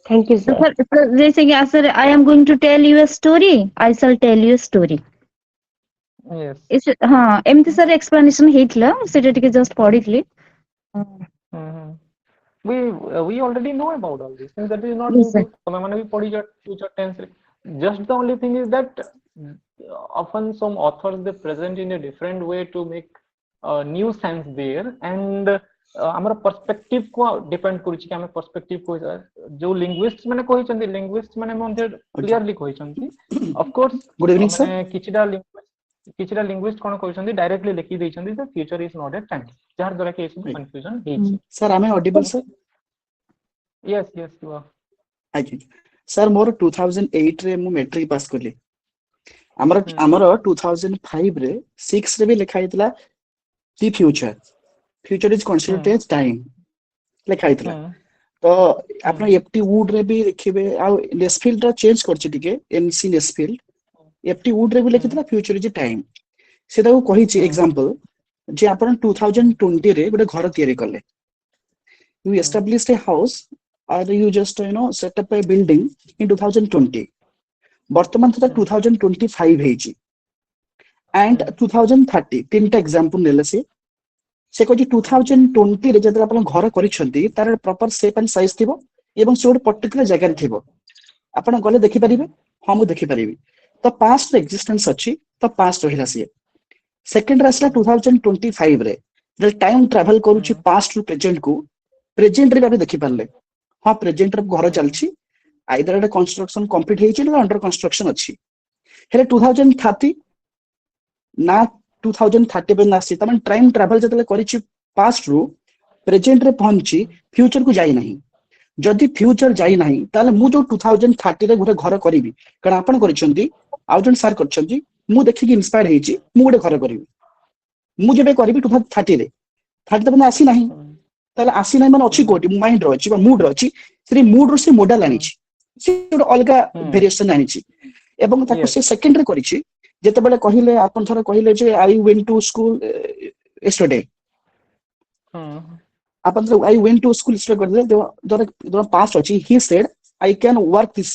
Thank you, sir. जैसे कि sir, I am going to tell you a story. I shall tell you a story. yes. ହଁ ଏମିତି ସାର୍ ଏକ୍ସପ୍ଲାନେସନ ହେଇଥିଲା ସେଟା ଟିକେ ଜଷ୍ଟ ପଢିଥିଲି। Mhm. We already know about all these things. That is not Yes, new sir. to ତମେ ମାନେ ବି ପଢିଛ future tense ରେ. Just the only thing is that often some authors they present in a different way to make new sense there, and ଆମର perspective को depend କରୁଛି कि ଆମେ perspective को जो linguists ମାନେ କହିଛନ୍ତି linguists ମାନେ ମଧ୍ୟ clearly କହିଛନ୍ତି. Of course Good evening, sir. ମାନେ କିଛିଟା linguist କ'ଣ କହିଛନ୍ତି directly ଲେଖି ଦେଇଛନ୍ତି the future is not a tense, ଯାହାର ଦ୍ୱାରା କି ଏସବୁ Right. confusion ହେଇଛି. Sir, am I audible, sir? Yes, yes, you are. ଆଜ୍ଞା ସାର୍ ମୋର 2008 ରେ ମୁଁ ମେଟ୍ରିକ ପାସ୍ କଲି। ଆମର 2005 ରେ 6 ରେ ବି ଲେଖା ହେଇଥିଲା the future is considered as time ଲେଖା ହେଇଥିଲା। ତ ଆପଣ ଏଫଟି ଉଡ୍ ରେ ବି ଦେଖିବେ, ଆଉ ନେସଫିଲ୍ଡ ର ଚେଞ୍ଜ କରିଛି ଟିକେ, ଏନସି ନେସଫିଲ୍ଡ ଏଫଟି ଉଡ୍ ରେ ବି ଲେଖିଥିଲା ଫ୍ୟୁଚର ଇଜ ଟାଇମ। ସେଟାକୁ କହିଛି ଏକ୍ସାମ୍ପଲ ଯେ ଆପଣ 2020 ରେ ଗୋଟେ ଘର ତିଆରି କଲେ, you established a house or you just set up a building in 2020. ବର୍ତ୍ତମାନ ସେଟା 2025 ହେଇଛି and 2030 ତିନିଟା ଏକ୍ସାମ୍ପଲ ନେଲେ ସେ କହୁଛି 2020 ରେ ଯେତେବେଳେ ଆପଣ ଘର କରିଛନ୍ତି ତାର ପ୍ରପର ସେପ୍ ଆଣ୍ଡ ସାଇଜ ଥିବ ଏବଂ ସେ ଗୋଟେ ପର୍ଟିକୁଲାର ଜାଗାରେ ଥିବ, ଆପଣ ଗଲେ ଦେଖିପାରିବେ। ହଁ ମୁଁ ଦେଖିପାରିବି। ତ ପାଷ୍ଟ ଏକ୍ସିଷ୍ଟେନ୍ସ ଅଛି, ତ ପାଷ୍ଟ ରହିଲା ସିଏ। ସେକେଣ୍ଡରେ ଆସିଲା 2025 ରେ ଟାଇମ ଟ୍ରାଭେଲ କରୁଛି ପାଷ୍ଟ ରୁ ପ୍ରେଜେଣ୍ଟ କୁ, ପ୍ରେଜେଣ୍ଟ ରେ ବି ଆମେ ଦେଖିପାରିଲେ ହଁ ପ୍ରେଜେଣ୍ଟ ରେ ଘର ଚାଲିଛି, ଆଇଦର ଏଟା କନଷ୍ଟ୍ରକ୍ସନ କମ୍ପ୍ଲିଟ ହେଇଛି ନା ଅଣ୍ଡର କନଷ୍ଟ୍ରକ୍ସନ ଅଛି। ହେଲେ 2030 ନା 2030 ପାଇଁ ଆସିଛି, ତାମାନେ ଟାଇମ ଟ୍ରାଭେଲ ଯେତେବେଳେ କରିଛି ପାଷ୍ଟ ରୁ ପ୍ରେଜେଣ୍ଟ ରେ ପହଞ୍ଚି ଫ୍ୟୁଚର କୁ ଯାଇନାହିଁ। ଯଦି ଫ୍ୟୁଚର ଯାଇନାହିଁ ତାହେଲେ ମୁଁ ଯୋଉ 2030 ରେ ଗୋଟେ ଘର କରିବି, କାରଣ ଆପଣ କରିଛନ୍ତି ଆଉ ଜଣେ ସାର୍ କରିଛନ୍ତି, ମୁଁ ଦେଖିକି ଇନ୍ସପାୟାର ହେଇଛି ମୁଁ ଗୋଟେ ଘର କରିବି, ମୁଁ ଯେବେ କରିବି 2030 ରେ 30 ମାନେ ଆସିନାହିଁ, ତାହେଲେ ଆସିନାହିଁ ମାନେ ଅଛି କୋଉଠି ମାଇଣ୍ଡରେ ଅଛି ବା ମୁଡରେ ଅଛି, ସେ ମୁଡ ରୁ ସେ ମୋଡାଲ ଆଣିଛି, ସେ ଗୋଟେ ଅଲଗା ଭେରିଏସନ ଆଣିଛି ଏବଂ ତାକୁ ସେ ସେକେଣ୍ଡରେ କରିଛି। ଯେତେବେଳେ କହିଲେ ଆପଣ ଥରେ କହିଲେ ଯେ I went to school yesterday, ଆପଣ I went to school yesterday କରିଦେଲେ, ଯୋଉଟା ପାଷ୍ଟ ଅଛି he said I can work this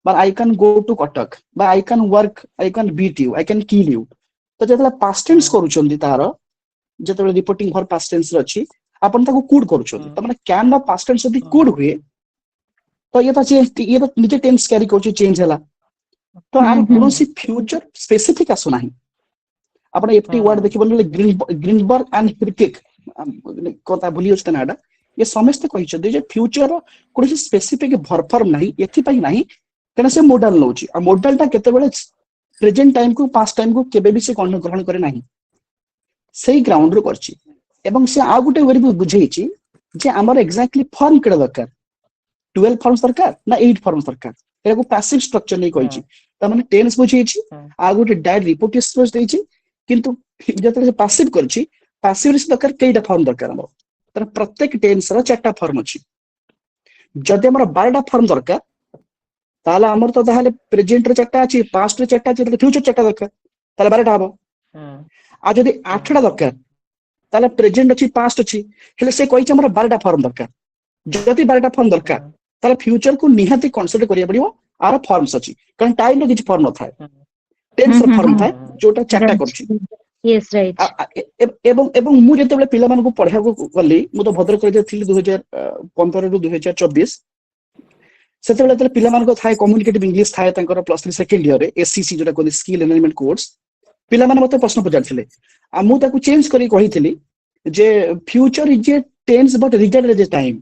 ବା I can go to Cuttack ବା I can work, I can beat you, I can kill you. ତ ଯେତେବେଳେ past tense କରୁଛନ୍ତି ତାର ଯେତେବେଳେ ରିପୋର୍ଟିଂ ଭର୍ବ ପାଷ୍ଟ ଟେନ୍ସ ରେ ଅଛି ଆପଣ ତାକୁ କୁଡ୍ କରୁଛନ୍ତି, ତାମାନେ କ୍ୟାନ ବା ପାଷ୍ଟ ଟେନ୍ସ ଯଦି କୁଡ୍ ହୁଏ ତ ଇଏ ତ ନିଜେ ଟେନ୍ସ କ୍ୟାରି କରୁଛି, ଚେଞ୍ଜ ହେଲା। ତ ଆର କୌଣସି ଫ୍ୟୁଚର ସ୍ପେସିଫିକ ଆସୁନାହିଁ। ଆପଣ ଏଫଟି ୱାର୍ଡ ଦେଖିବେ ଗ୍ରୀନବର୍ଗ ଆଣ୍ଡ କ୍ରିକେଟ କଥା ଭୁଲି ଯାଉଛି ତା ନାଁଟା, ଏ ସମସ୍ତେ କହିଛନ୍ତି ଯେ ଫ୍ୟୁଚର କୌଣସି ସ୍ପେସିଫିକ ଭର୍ବ ଫର୍ମ ନାହିଁ, ଏଥିପାଇଁ ନାହିଁ କାରଣ ସେ ମୋଡାଲ ନଉଛି, ଆଉ ମୋଡାଲଟା କେତେବେଳେ ପ୍ରେଜେଣ୍ଟ ଟାଇମକୁ ପାଷ୍ଟ ଟାଇମକୁ କେବେ ବି ସେ ଗ୍ରହଣ କରେ ନାହିଁ, ସେଇ ଗ୍ରାଉଣ୍ଡରୁ କରିଛି। ଏବଂ ସେ ଆଉ ଗୋଟେ ୱେରେ ବି ବୁଝେଇଛି ଯେ ଆମର ଏକ୍ସାକ୍ଟଲି ଫର୍ମ କେଡା ଦରକାର, 12 ଫର୍ମ ଦରକାର ନା 8 ଫର୍ମ ଦରକାର, ଏଟାକୁ ପାସିଭ ଷ୍ଟ୍ରକ୍ଚର ନେଇ କହିଛି। ତାମାନେ ଟେନ୍ସ ବୁଝେଇଛି ଆଉ ଗୋଟେ ଡାଇରେକ୍ଟ ରିପୋର୍ଟିଭ ସ୍ପେସ ଦେଇଛି, କିନ୍ତୁ ଯେତେବେଳେ ପାସିଭ କରିଛି ପାସିଭ ଦରକାର କେଇଟା ଫର୍ମ ଦରକାର ଆମର, ତାର ପ୍ରତ୍ୟେକ ଟେନ୍ସ ର 4ଟା ଫର୍ମ ଅଛି। ଯଦି ଆମର 12ଟା ଫର୍ମ ଦରକାର ତାହେଲେ ଆମର ତ ତାହେଲେ ପ୍ରେଜେଣ୍ଟ ରେ 4ଟା ଅଛି, ପାଷ୍ଟ ରେ 4ଟା ଅଛି, ଫ୍ୟୁଚର 4ଟା ଦରକାର, ତାହେଲେ 12ଟା ହବ। ଆଉ ଯଦି 8ଟା ଦରକାର ତାହେଲେ ପ୍ରେଜେଣ୍ଟ ଅଛି ପାଷ୍ଟ ଅଛି, ହେଲେ ସେ କହିଛି ଆମର 12ଟା ଫର୍ମ ଦରକାର। ଯଦି 12ଟା ଫର୍ମ ଦରକାର ତାହେଲେ ଫ୍ୟୁଚର କୁ ନିହାତି କନସିଡର କରିବାକୁ ପଡିବ, ଆର ଫର୍ମସ ଅଛି, କାରଣ ଟାଇମ ର କିଛି ଫର୍ମ ନଥାଏ, ଟେନ୍ସ ର ଫର୍ମ ଥାଏ ଯୋଉଟା 4ଟା କରୁଛି। ଏବଂ ମୁଁ ଯେତେବେଳେ ପିଲାମାନଙ୍କୁ ପଢେଇବାକୁ ଗଲି, ମୁଁ ତ ଭଦ୍ରକରେ ଥିଲି 2015 ରୁ 2024, ସେତେବେଳେ ଯେତେବେଳେ ପିଲାମାନଙ୍କ ଥାଏ କମ୍ୟୁନିକେଟିଭ ଇଂଲିଶ ଥାଏ ତାଙ୍କର +3 ସେକେଣ୍ଡ ଇୟରରେ ଏସସିସି ଯୋଉଟା କୁହନ୍ତି ସ୍କିଲ ଏନହାନ୍ସମେଣ୍ଟ କୋର୍ସ, ପିଲାମାନେ ମତେ ପ୍ରଶ୍ନ ପଚାରିଥିଲେ ଆଉ ମୁଁ ତାକୁ ଚେଞ୍ଜ କରି କହିଥିଲି ଯେ future is a tense but regarded as time.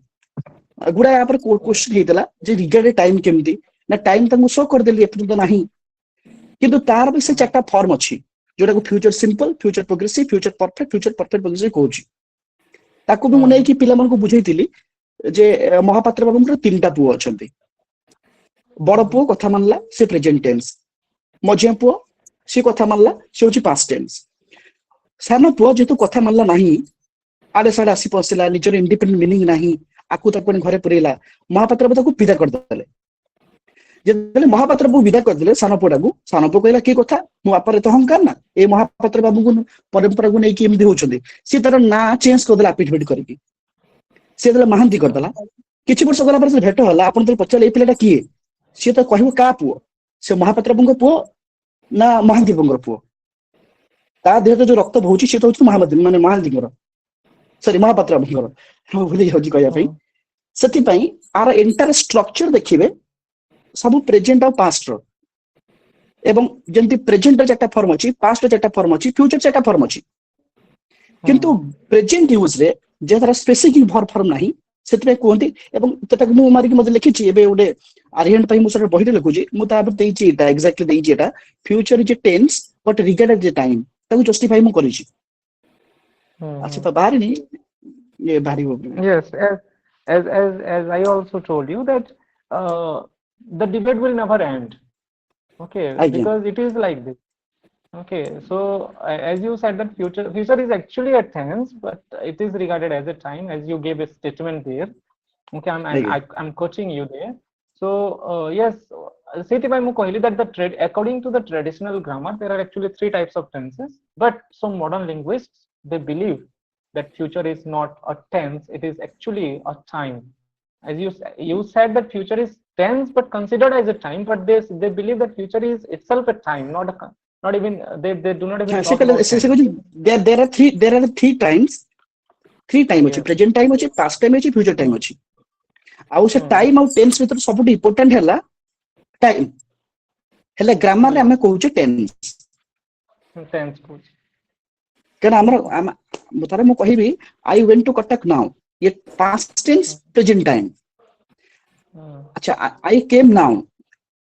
ଗୁଡାଏ ଉପରେ କ୍ୱେଶ୍ଚନ ହେଇଥିଲା ଯେ ରିଗାର୍ଡେଡ ଟାଇମ କେମିତି ନା, ଟାଇମ ତାଙ୍କୁ ଶୋ କରିଦେଲି ଏପର୍ଯ୍ୟନ୍ତ ନାହିଁ, କିନ୍ତୁ ତାର ବି ସେ 4ଟା ଫର୍ମ ଅଛି ଯୋଉଟାକୁ future simple, future progressive, future perfect, future perfect progressive କହୁଛି। ତାକୁ ବି ମୁଁ ନେଇକି ପିଲାମାନଙ୍କୁ ବୁଝେଇଥିଲି ଯେ ମହାପାତ୍ର ବାବୁଙ୍କର 3ଟା ପୁଅ ଅଛନ୍ତି, ବଡ ପୁଅ କଥା ମାନିଲା ସେ ପ୍ରେଜେଣ୍ଟ ଟେନ୍ସ, ମଝିଆ ପୁଅ ସେ କଥା ମାନିଲା ସେ ହଉଛି ପାଷ୍ଟ ଟେନ୍ସ, ସାନ ପୁଅ ଯେହେତୁ କଥା ମାନିଲା ନାହିଁ, ଆଡେ ସାଡେ ଆସି ପଶିଲା, ନିଜର ଇଣ୍ଡିପେଣ୍ଡେଣ୍ଟ ମିନିଂ ନାହିଁ, ଆକୁ ତାକୁ ଘରେ ପୁରେଇଲା, ମହାପାତ୍ର ବାବୁ ତାକୁ ବିଦା କରିଦେଲେ। ଯେତେବେଳେ ମହାପାତ୍ର ବାବୁ ବିଦା କରିଦେଲେ ସାନ ପୁଅଟାକୁ, ସାନ ପୁଅ କହିଲା କି କଥା, ମୋ ବାପାର ଏତେ ଅହଙ୍କାର ନା, ଏଇ ମହାପାତ୍ର ବାବୁଙ୍କୁ ପରମ୍ପରାକୁ ନେଇକି ଏମିତି ହଉଛନ୍ତି। ସିଏ ତାର ନାଁ ଚେଞ୍ଜ କରିଦେଲା ଆଫିଡେଭିଟ କରିକି, ସିଏ ଯେତେବେଳେ ମହାନ୍ତି କରିଦେଲା, କିଛି ବର୍ଷ ଗଲା ପରେ ସେ ଭେଟ ହେଲା, ଆପଣ ଯେତେବେଳେ ପଚାରିଲେ ଏଇ ପିଲାଟା କିଏ, ସିଏ ତ କହିବ କାହା ପୁଅ, ସେ ମହାପାତ୍ର ବାବୁଙ୍କ ପୁଅ ନା ମହାନ୍ତି ବାବୁଙ୍କର ପୁଅ, ତା ଦେହରେ ଯୋଉ ରକ୍ତ ବହୁଛି ସେ ତ ହଉଛି ମହାନ୍ତିଙ୍କର ସରି ମହାପାତ୍ର ବାବୁଙ୍କର ମୁଁ ଭୁଲି ଯାଉଛି କହିବା ପାଇଁ। ସେଥିପାଇଁ ଆର ଏଣ୍ଟାର ଷ୍ଟ୍ରକ୍ଚର ଦେଖିବେ ସବୁ ପ୍ରେଜେଣ୍ଟ ଆଉ ପାଷ୍ଟ ର, ଏବଂ ଯେମିତି ପ୍ରେଜେଣ୍ଟ ର 4ଟା ଫର୍ମ ଅଛି, ପାଷ୍ଟ ର 4ଟା ଫର୍ମ ଅଛି, ଫ୍ୟୁଚର 4ଟା ଫର୍ମ ଅଛି, କିନ୍ତୁ ପ୍ରେଜେଣ୍ଟ ୟୁଜ ରେ ଯେ ତାର ସ୍ପେସିଫିକ ଭର୍ବ ଫର୍ମ ନାହିଁ ସେଥିପାଇଁ କୁହନ୍ତି। ଏବଂ ସେଟାକୁ ମୁଁ ମାରିକି ମତେ ଲେଖିଛି ଏବେ ଗୋଟେ ଆରିଏଣ୍ଟ ପାଇଁ ମୁଁ ସେଟା ବହିରେ ଲେଖୁଛି, ମୁଁ ତା ଉପରେ ଦେଇଛି ଏଟା ଏକ୍ସାକ୍ଟଲି ଦେଇଛି ଏଟା future is tense but regarded the time, ତାକୁ ଜଷ୍ଟିଫାଇ ମୁଁ କରିଛି। ଆଚ୍ଛା ତ ବାହାରିନି ये भारी हो गया। Yes, as I also told you that the debate will never end. Okay, आज्ञा because it is like this. Okay, so as you said that future is actually a tense, but it is regarded as a time, as you gave a statement there. Okay, आज्ञा I'm coaching you there. So yes, ସେଥିପାଇଁ ମୁଁ କହିଲି that according to the traditional grammar there are actually 3 types of tenses, but some modern linguists they believe that future is not a tense, it is actually a time. As you said that future is tense but considered as a time, but they believe that future is itself a time, not even they do not even से talk about से tense. कुछ there are three times, three time ଅଛି, Yes. present time ଅଛି, past time ଅଛି, future time ଅଛି। ଆଉ ସେ Hmm. time ଆଉ tense ଭିତରେ ସବୁଠୁ important ହେଲା time, ହେଲେ ଗ୍ରାମାର ରେ ଆମେ କହୁଛେ tense। Tense କହୁଛି। କାରଣ ଆମର ତାର ମୁଁ କହିବି I went to Katak now, ये past tense present time। अच्छा I came now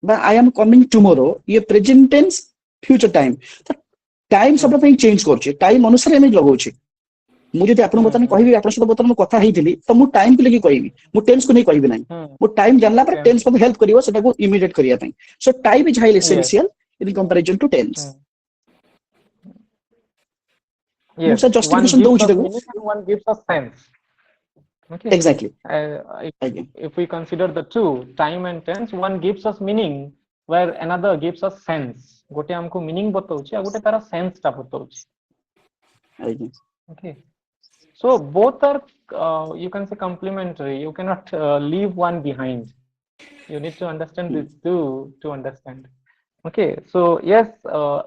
বা I am coming tomorrow, ये present tense future time। ତ टाइम सब ପାଇଁ ଚେଞ୍ଜ କରୁଛି, ଟାଇମ ଅନୁସାରେ ଆମେ ଲଗାଉଛେ। ମୁଁ ଯଦି ଆପଣଙ୍କୁ ବର୍ତ୍ତମାନ କହିବି ଆପଣଙ୍କ ସହିତ ବର୍ତ୍ତମାନ ମୁଁ କଥା ହେଇଥିଲି ତ ମୁଁ ଟାଇମ କୁ ନେଇକି କହିବି, ମୁଁ ଟେନ୍ସ କୁ ନେଇ କହିବି ନାହିଁ। ମୁଁ ଟାଇମ ଜାଣିଲା ପରେ ଟେନ୍ସ ମୋତେ ହେଲ୍ପ କରିବ ସେଟାକୁ ଇମିଡିଏଟ କରିବା ପାଇଁ। So time is highly essential in comparison to tense. ମୁଁ Yes, sir one justification gives ଦଉଛି us ତାକୁ। meaning and one gives us sense. Okay. Exactly. If we consider the two, time and tense, one gives us meaning where another gives us sense. गोटे हमको meaning बताउछि आ गोटे तारा sense ता बताउछि। Okay. So both are you can say complementary. You cannot leave one behind. You need to understand these two to understand. Okay, so yes,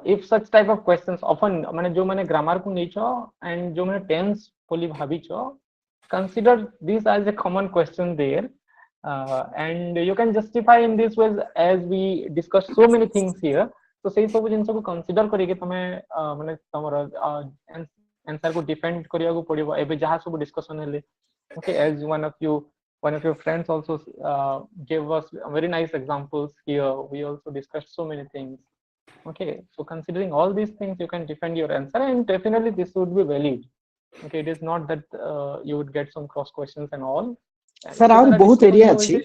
if such type of questions often माने जो माने grammar को नेचो and जो माने tense बोली भाबिचो, consider this as a common question there, and you can justify in this ways as we discussed so many things here. तो सेही सब जिंस को consider करिके तमे माने तमरो answer को defend करिया को पड़िबो एबे जहा सब discussion हेले। Okay, as one of your friends also gave us very nice examples here. We also discussed so many things. Okay, so considering all these things, you can defend your answer, and definitely this would be valid. Okay, it is not that you would get some cross questions and all. Sir, और बहुत area अछि।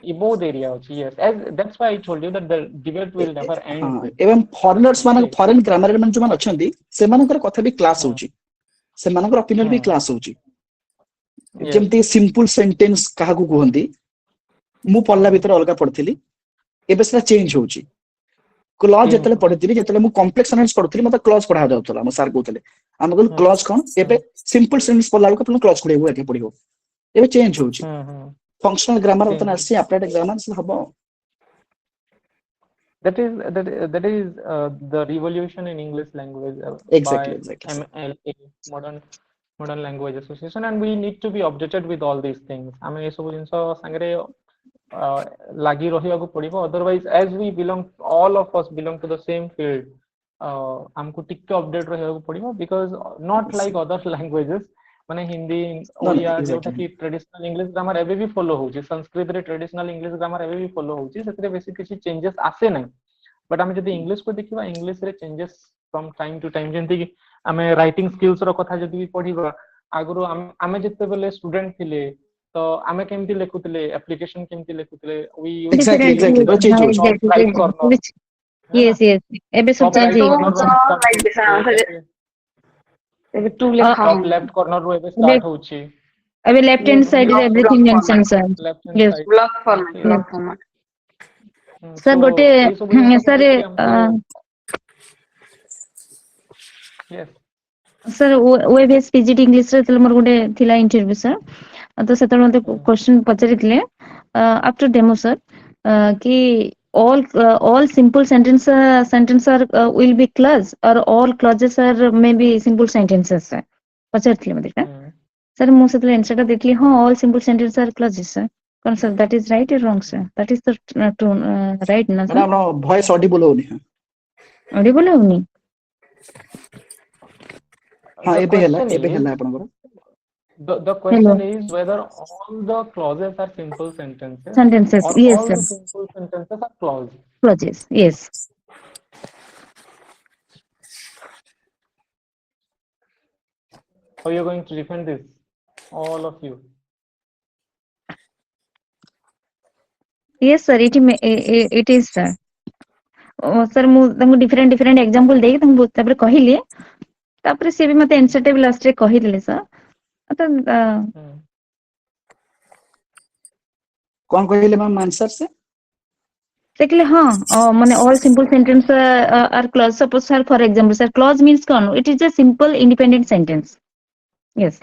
बहुत area अछि, yes. As that's why I told you that the debate will never end. एवं foreigners मान foreign grammar मान जो मान अछंती सेमानकर कथा भी क्लास होची, सेमानकर ओपिनियन भी क्लास होची। जेमती सिंपल सेंटेंस काहा को कहंती मु पल्ला भीतर अलगा पढथिली, एबे सेटा चेंज होची। क्लॉज जेतले पढथिली, जेतले मु कॉम्प्लेक्स सेंटेंस पढथिली मते क्लॉज पढा जाउतला, हम सर कहतले हम कहल क्लॉज कोन, एबे सिंपल सेंटेंस पढला को अपन क्लॉज पढेबो एके पढिबो, एबे चेंज होची। फंक्शनल ग्रामर उतना आसी, एप्लाइड ग्रामर से हबो। That is the revolution in English language exactly, by exactly. MLA, modern language association, and we need to be updated with all these things. आमे ये सब जिंस संगरे लागि रहिया को पड़िबो, otherwise as we belong, all of us belong to the same field, हमको टिक update रहिया को पड़िबो, because not like other languages माने हिंदी ओडिया जोटा कि ट्रेडिशनल इंग्लिश ग्रामर एबे भी फॉलो होची, संस्कृत रे ट्रेडिशनल इंग्लिश ग्रामर एबे भी फॉलो होची, सेतरे बेसी किछि चेंजेस आसे नै। बट आमे जदि इंग्लिश को देखिबा, इंग्लिश रे changes from time to time, जेंति कि आमे राइटिंग स्किल्स रो कथा जदि भी पढिबा, आगरो आमे जत्ते बेले स्टूडेंट थिले तो आमे केमति लेखुतिले, एप्लीकेशन केमति लेखुतिले, we use exactly right corner. yes एबे सब चेंज like this एबे टू लेखा टॉप लेफ्ट कॉर्नर रो एबे स्टार्ट होची, एबे left hand side is everything mention sir. yes block format sir गोटे sir yes sir OABS PGT English रे तले मोर गोटे थिला इंटरव्यू सर, तो सेतले मते क्वेश्चन पचरितले आफ्टर डेमो सर कि all simple sentence are will be clause or all clauses are maybe simple sentences sir. पचारथिले मते का सर मु सेतले आंसर टा देखली हां all simple sentences are clauses sir. कौन sir that is right or wrong sir? That is the right ना sir? Madam voice Audible होनी है ऑडिबल होनी हां The एबे question हेला is आपनकर the question is whether all the clauses are simple sentences sentences or yes all sir. the simple sentences are clause. Clauses yes. How you are going to defend this, all of you? Yes sir, it is sir. Sir मु तंगु different example देई तंगु तापर कहिली तापर से भी मते answer टे last रे कहि देले सर त कौन कहले मैम आंसर से देखले हाँ माने all simple sentence are clause. Suppose sir for example sir clause means कौन it is a simple independent sentence. Yes,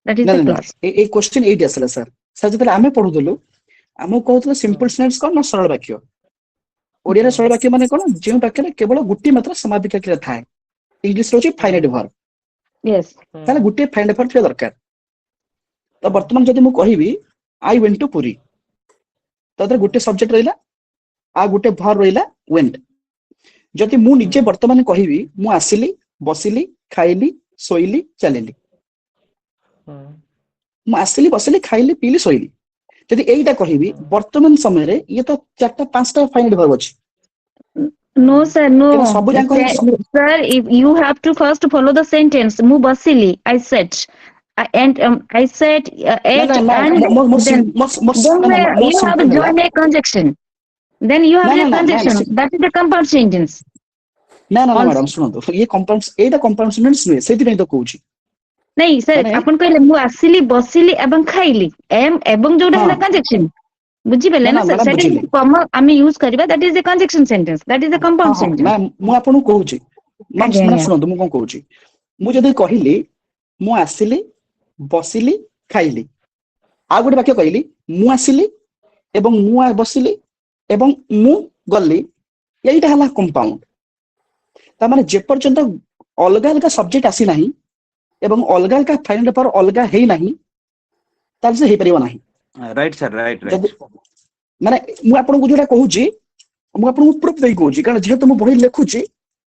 that is ना the ना clause. ए क्वेश्चन एटी आसला सर सर जतले आमे पढुदलु आमो कहउतले सिंपल सेंटेंस कोन ना सरल वाक्य ओडिया रे सरल वाक्य माने कोन जे वाक्य रे केवल गुटी मात्र समापिका क्रिया थाए इंग्लिश रोचे फाइनाइट वर्ब Yes. ताले गुटी फाइनाइट वर्ब थिया दरकार तो वर्तमान जदि मु कहिबी I went to Puri तदर Gute subject रहिला आ गुटे वर्ब रहिला वेंट जदि मु निजे वर्तमान कहिबी मु आसिली बसिली खाइली सोइली चलिली मु आसिली बसिली खाइली पीली सोइली जदि एइटा कहिबी वर्तमान समय रे ये तो चारटा पांचटा फाइनाइट वर्ब अछि No sir, no. सब जाको Sir, if you have to first follow the sentence. Mu basili, I said. And I said ate and then you have to join a conjunction. Then you have a conjunction. That is the compound sentence. ना ना madam सुनतो ये compound एटा compound sentence नुए सेति नै तो कहूची नहीं sir अपन कहले मु आसिली बसिली एवं खाइली एवं जोडा हला कंजक्शन बुझी पेले ना सर सेट इज कॉमन आमी यूज करबा that is the conjunction sentence that is the compound sentence ma'am मु आपन कहूची मैम सुनतो मु कोन कहूची मु जदि कहिली मु आसिली बसिली खाइली आ गुटे वाक्य कहली मु आसिली एवं मु बसिली एवं मु गल्ली एइटा हला कंपाउंड ता माने जे पर्यंत अलगा अलगा सब्जेक्ट आसी नाही एवं अलगा अलगा फाइनाइट पर अलगा हेई नाही ताल से हे परिबो नाही राइट सर राइट माने मु आपन को जोटा कहूची मु आपन को प्रूफ देई कहूची कारण जेहेतु मु बही लेखुची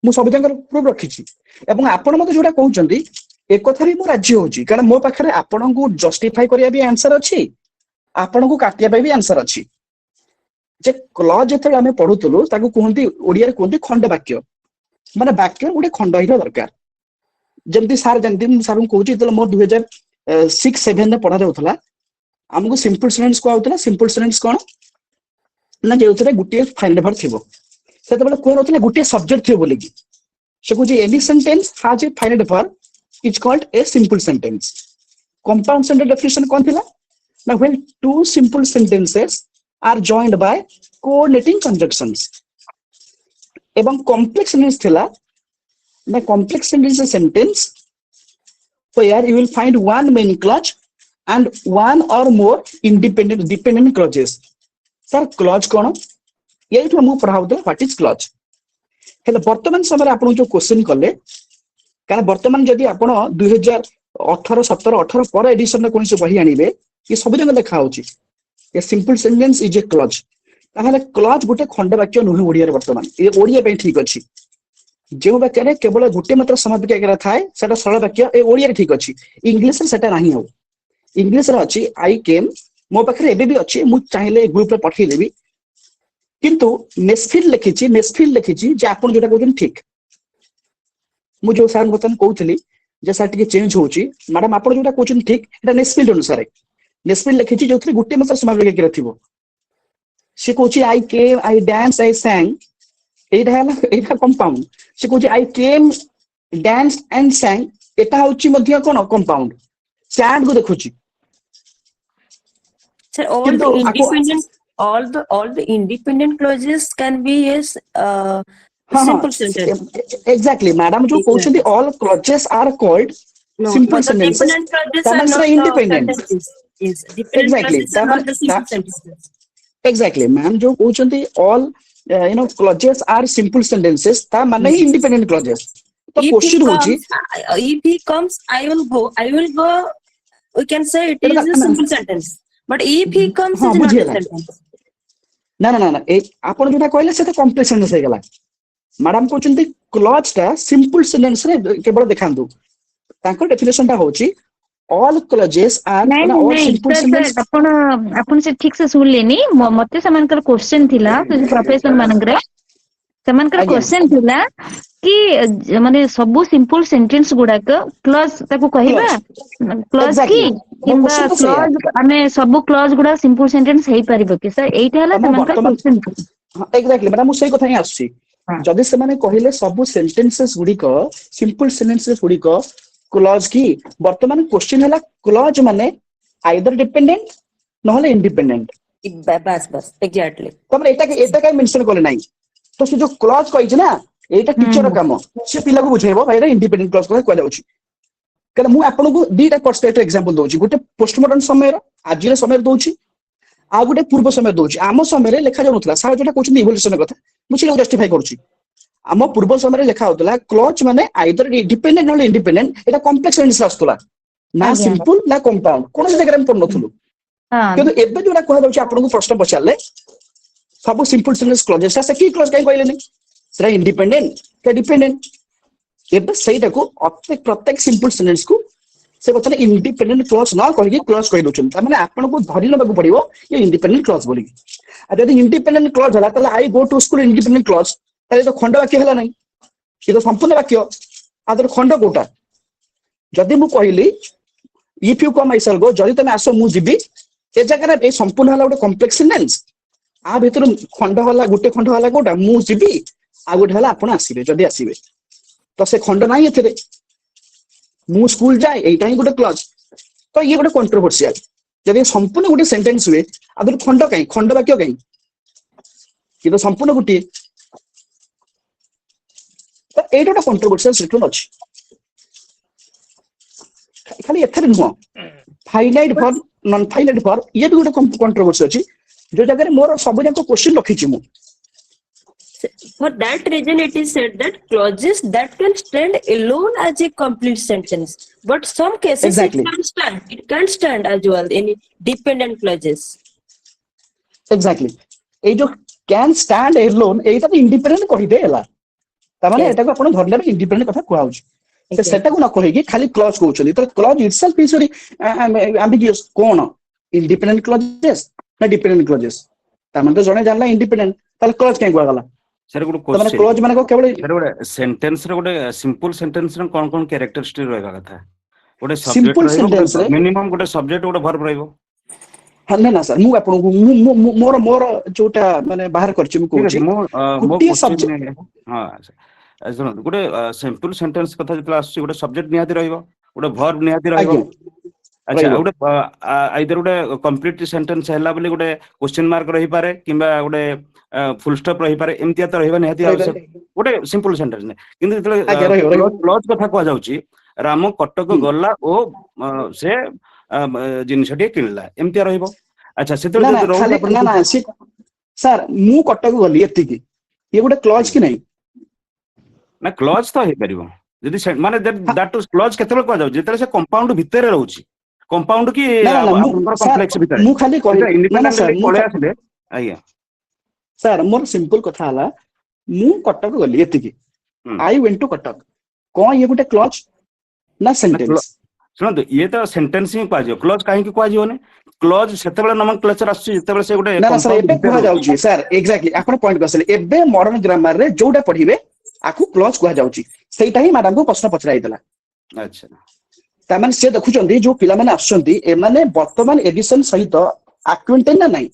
मु सब जंगर प्रूफ रखिची एवं आपन मते जोटा कहउचंदी एक कथा भी मु राज्य होची कारण मो पाखरे आपन को जस्टिफाई करिया भी आंसर अछि आपन को काटिया भी आंसर अछि जे क्लॉज जेते हमें पढुतलु ताको कहंती ओडिया रे कहंती खंड वाक्य माने वाक्य गुटे खंड हिरा दरकार जमती सार जंती सार को कहउची त मोर 2006 7 ने पढा जाउथला हमको सिंपल सेंटेंस को आउतला सिंपल सेंटेंस कोन ना जेउतरे गुटे फाइनाइट वर्ब थिबो सेते बेले कोन होतले गुटे सब्जेक्ट थिबो बोली की से को जे any sentence has a finite verb is called a simple sentence compound sentence definition कोन थिला ना when two simple sentences are joined by coordinating conjunctions एवं कॉम्प्लेक्स सेंटेंस थिला ना complex sentence where you will find one main clause and one or more dependent clauses sir clause कोन यही तो मु पढ़ाउते what is clause हेले वर्तमान समय आपण जो क्वेश्चन कले कारण वर्तमान जदि आपण 2018 17 18 पर एडिशन रे कोनसे बही आनिबे ये सब जगह लिखा होची ए simple sentence is a clause ताहले क्लॉज गुटे खंड वाक्य नुहे ओडिया रे वर्तमान ये ओडिया पे ठीक अछि जो वाक्य रे केवल गुटे मात्र समापिका एकरा थाए सेटा सरल वाक्य ए ओडिया रे ठीक अछि इंग्लिश रे सेटा नाही हो इंग्लिश रे अछि आई केम मो पाखरे एबे भी अछि मु चाहिले ग्रुप रे पठै देबी किंतु नेसफिल लिखिची जे आपण जोटा कहउछन ठीक मु जो सार बतन कहउतली जे सार टिके चेंज होउची मैडम आपण जोटा कहउछन ठीक एटा नेसफिल अनुसार नेसफिल लिखिची जोथि गुटे मात्र समापिका एकरा थिबो से कहउची आई केम I dance I sang Etah compound से कहउची आई केम डांस एंड sang एटा होउची मध्य कोन कंपाउंड सैड को देखुची sir all the independent clauses can be yes simple sentence exactly madam जो कहउछन all clauses are called simple sentences dependent clauses are not independent sentences yes dependent exactly clauses are not the simple sentences exactly ma'am जो कहउछन all clauses are simple sentences ता माने ही independent clauses तो If he question होची comes, if he comes, I will go. I will go. We can say it is a simple sentence. But if he comes, हाँ it is not a बुझिएला sentence. ना ना ना ए आपण जोटा कहले से तो कॉम्प्लेक्स सेंटेंस हे गला मैडम कहउचंती क्लॉज टा सिंपल सेंटेंस रे केवल देखांतु तांको डेफिनेशन टा होची ऑल क्लॉजेस आर ନାଇଁ माने ନାଇଁ ऑल ନାଇଁ सिंपल ସାର୍ सेंटेंस ସାର୍ ଆପଣ ସେ ଠିକ ସେ ଶୁଣିଲେନି ମତେ ସେମାନଙ୍କର କ୍ୱେଶ୍ଚନ ଥିଲା ପ୍ରଫେସର ମାନଙ୍କର ସେମାନଙ୍କର ଆଜ୍ଞା କ୍ୱେଶ୍ଚନ ଥିଲା କି ମାନେ ସବୁ ସିମ୍ପଲ ସେଣ୍ଟେନ୍ସ ଗୁଡାକ କ୍ଲଜ ତାକୁ କହିବା କ୍ଲଜ କ୍ଲଜ କି ଏକ୍ଜାକ୍ଟଲି ମୋ କିମ୍ବା क्वेश्चन तो सेया କ୍ଲଜ ଆମେ ସବୁ କ୍ଲଜ गुड़ा सिंपल सेंटेंस ହେଇପାରିବ କି ସାର୍ ଏଇଟା ହେଲା तमे ସେମାନଙ୍କର वर्तमान क्वेश्चन। एग्जैक्टली मैडम मु सेही कथा ही आसी जदि से माने कहिले सब सेंटेंसेस गुडी को सिंपल सेंटेंसेस गुडी को क्लॉज की वर्तमान क्वेश्चन हला क्लॉज माने आइदर डिपेंडेंट नहले इंडिपेंडेंट बस बस एग्जैक्टली तमरे एटा काय मेंशन करले नाही तो से जो क्लॉज कहि ना एटा टीचर रो काम से पिला को बुझेबो भाई रे इंडिपेंडेंट क्लॉज को जाउची कारण मु आपन को दीटा पर्सपेक्टिव एग्जांपल दोची गोटे पोस्टमॉडर्न समय रो आजिर समय दोची आ गोटे पूर्व समय दोची आम समय रे लिखा जाउतला सार जोटा कहउछ इवोल्यूशन कथा मु से जस्टिफाई करूची आम पूर्व समय रे लिखा होतला क्लॉज माने either dependent not independent Etah complex sentence आस्तला ना ଆଜ୍ଞା सिंपल ना कंपाउंड कोन जगह रे पढ नथुलु ହଁ किंतु एबे जोटा कह जाउची आपन को प्रश्न पचारले सब सिंपल सेंटेंस क्लॉजेस से की क्लॉज काई कहले नहीं सेटा इंडिपेंडेंट के डिपेंडेंट एबे सेटा को प्रत्येक सिंपल सेंटेंस को से बतने इंडिपेंडेंट क्लॉज ना कहि क्लॉज कहि दोछन त माने आपन को धरि लेबा पड़िबो ये इंडिपेंडेंट क्लॉज बोली आ यदि इंडिपेंडेंट क्लॉज हला तले I go to school independent clause तले तो खंड वाक्य हला नहीं ये तो संपूर्ण वाक्य आदर खंड कोटा जदि मु कहिली इफ यू कम आई शैल गो जदि तमे आसो मु जिबी ए जगह रे संपूर्ण हला गोटे कॉम्प्लेक्स सेंटेंस आ भीतर खंड हला गोटे खंड हला कोटा मु जिबी आ गोटे हला आपण आसीबे जदि आसीबे तो से खंड नाही एथिरे मु स्कूल जाए एटा ही गोटे क्लॉज तो ये गोटे कंट्रोवर्शियल जदि संपूर्ण गोटे सेंटेंस हुए आदर खंड काई खंड वाक्य काई कि तो संपूर्ण गोटे तो एटा गोटे कंट्रोवर्शियल सिचुएशन अछि खाली एथरे नुह finite verb non finite verb ये भी गोटे कंट्रोवर्सी अछि जो जगह रे मोर सब जाको क्वेश्चन रखी छि मु For that reason, it is said that clauses that can stand alone as a complete sentence, but some cases Exactly. it can stand. It can stand as well in dependent clauses. Exactly ए जो can stand alone एटा तो independent कहि देला त माने Yes. एटा को आपण धरले इंडिपेंडेंट कथा कुआ होछि से Exactly. सेटा को न कहि खाली क्लॉज कहउछली तो clause itself is very ambiguous cone independent clauses ना डिपेंडेंट क्लॉजेस त माने तो जने जानला इंडिपेंडेंट ताल क्लॉज केन कुआ गला सर गोटे त माने क्वेश्चन क्लॉज माने को केवल सर गोटे सेंटेंस रे गोटे सिंपल सेंटेंस रे कोन कोन कैरेक्टरिस्टिक रहबा कथा गोटे सब्जेक्ट सिंपल रहइबो सेंटेंस रे मिनिमम गोटे सब्जेक्ट गोटे वर्ब रहइबो हाँ ना ना सर मु आपण को मोर मोर जोटा माने बाहर करछि मु ठीक कहउछि अछि मो गुटिए सब्जेक्ट क्वेश्चन हां सुन गोटे सिंपल सेंटेंस कथा जतला आसी गोटे सब्जेक्ट निहाती रहइबो गोटे वर्ब निहाती रहइबो आज्ञा अच्छा रहइबो गोटे आइदर गोटे कंप्लीट सेंटेंस हैला बोली गोटे क्वेश्चन मार्क रही पारे किंबा गोटे फुल स्टॉप रही पारे एमतिया तो रहबा निहाती रहइबो आवश्यक गोटे सिंपल सेंटेंस ने किंतु जतले आज्ञा रहइबो रहइबो क्लॉज कथा को जाउची राम कटक गला ओ से जिनिसटी किनला एमतिया रहइबो अच्छा सेतले ना ना जदि रहउला खाली ना ना सी सर मु कटक गली एति की ये गोटे क्लॉज की नहीं ना क्लॉज तो हे परिबो जदि माने दैट क्लॉज केतले को जाउ जेतले से कंपाउंड भितरे रहउची कंपाउंड की ना ना ना मु आपनकर सर कॉम्प्लेक्स भितरे मु खाली कहि ना ना सर इंडिपेंडेंटली पळे आथिले आज्ञा सर मोर सिंपल कथा हला मु कटक गली एति की आई वेंट टू कटक कोन ये गोटे क्लॉज ना सेंटेंस सुनंतु ये तो सेंटेंस ही कुआ क्लॉज काहे की कुआ ने क्लॉज सेतेबेले नोमेनक्लेचर आसी जेतेबेले से गोटे ना ना सर एबे कुहा जाउची सर एग्जैक्टली आपण पॉइंट कसले एबे मॉडर्न ग्रामर रे जोटा पढिबे आकु क्लॉज कुहा जाउची सेटा ही मैडम को प्रश्न पचराई देला अच्छा तामान से देखुचंदी जो पिला माने आछंती ए माने वर्तमान एडिशन सहित एक्वेंटेड ना नहीं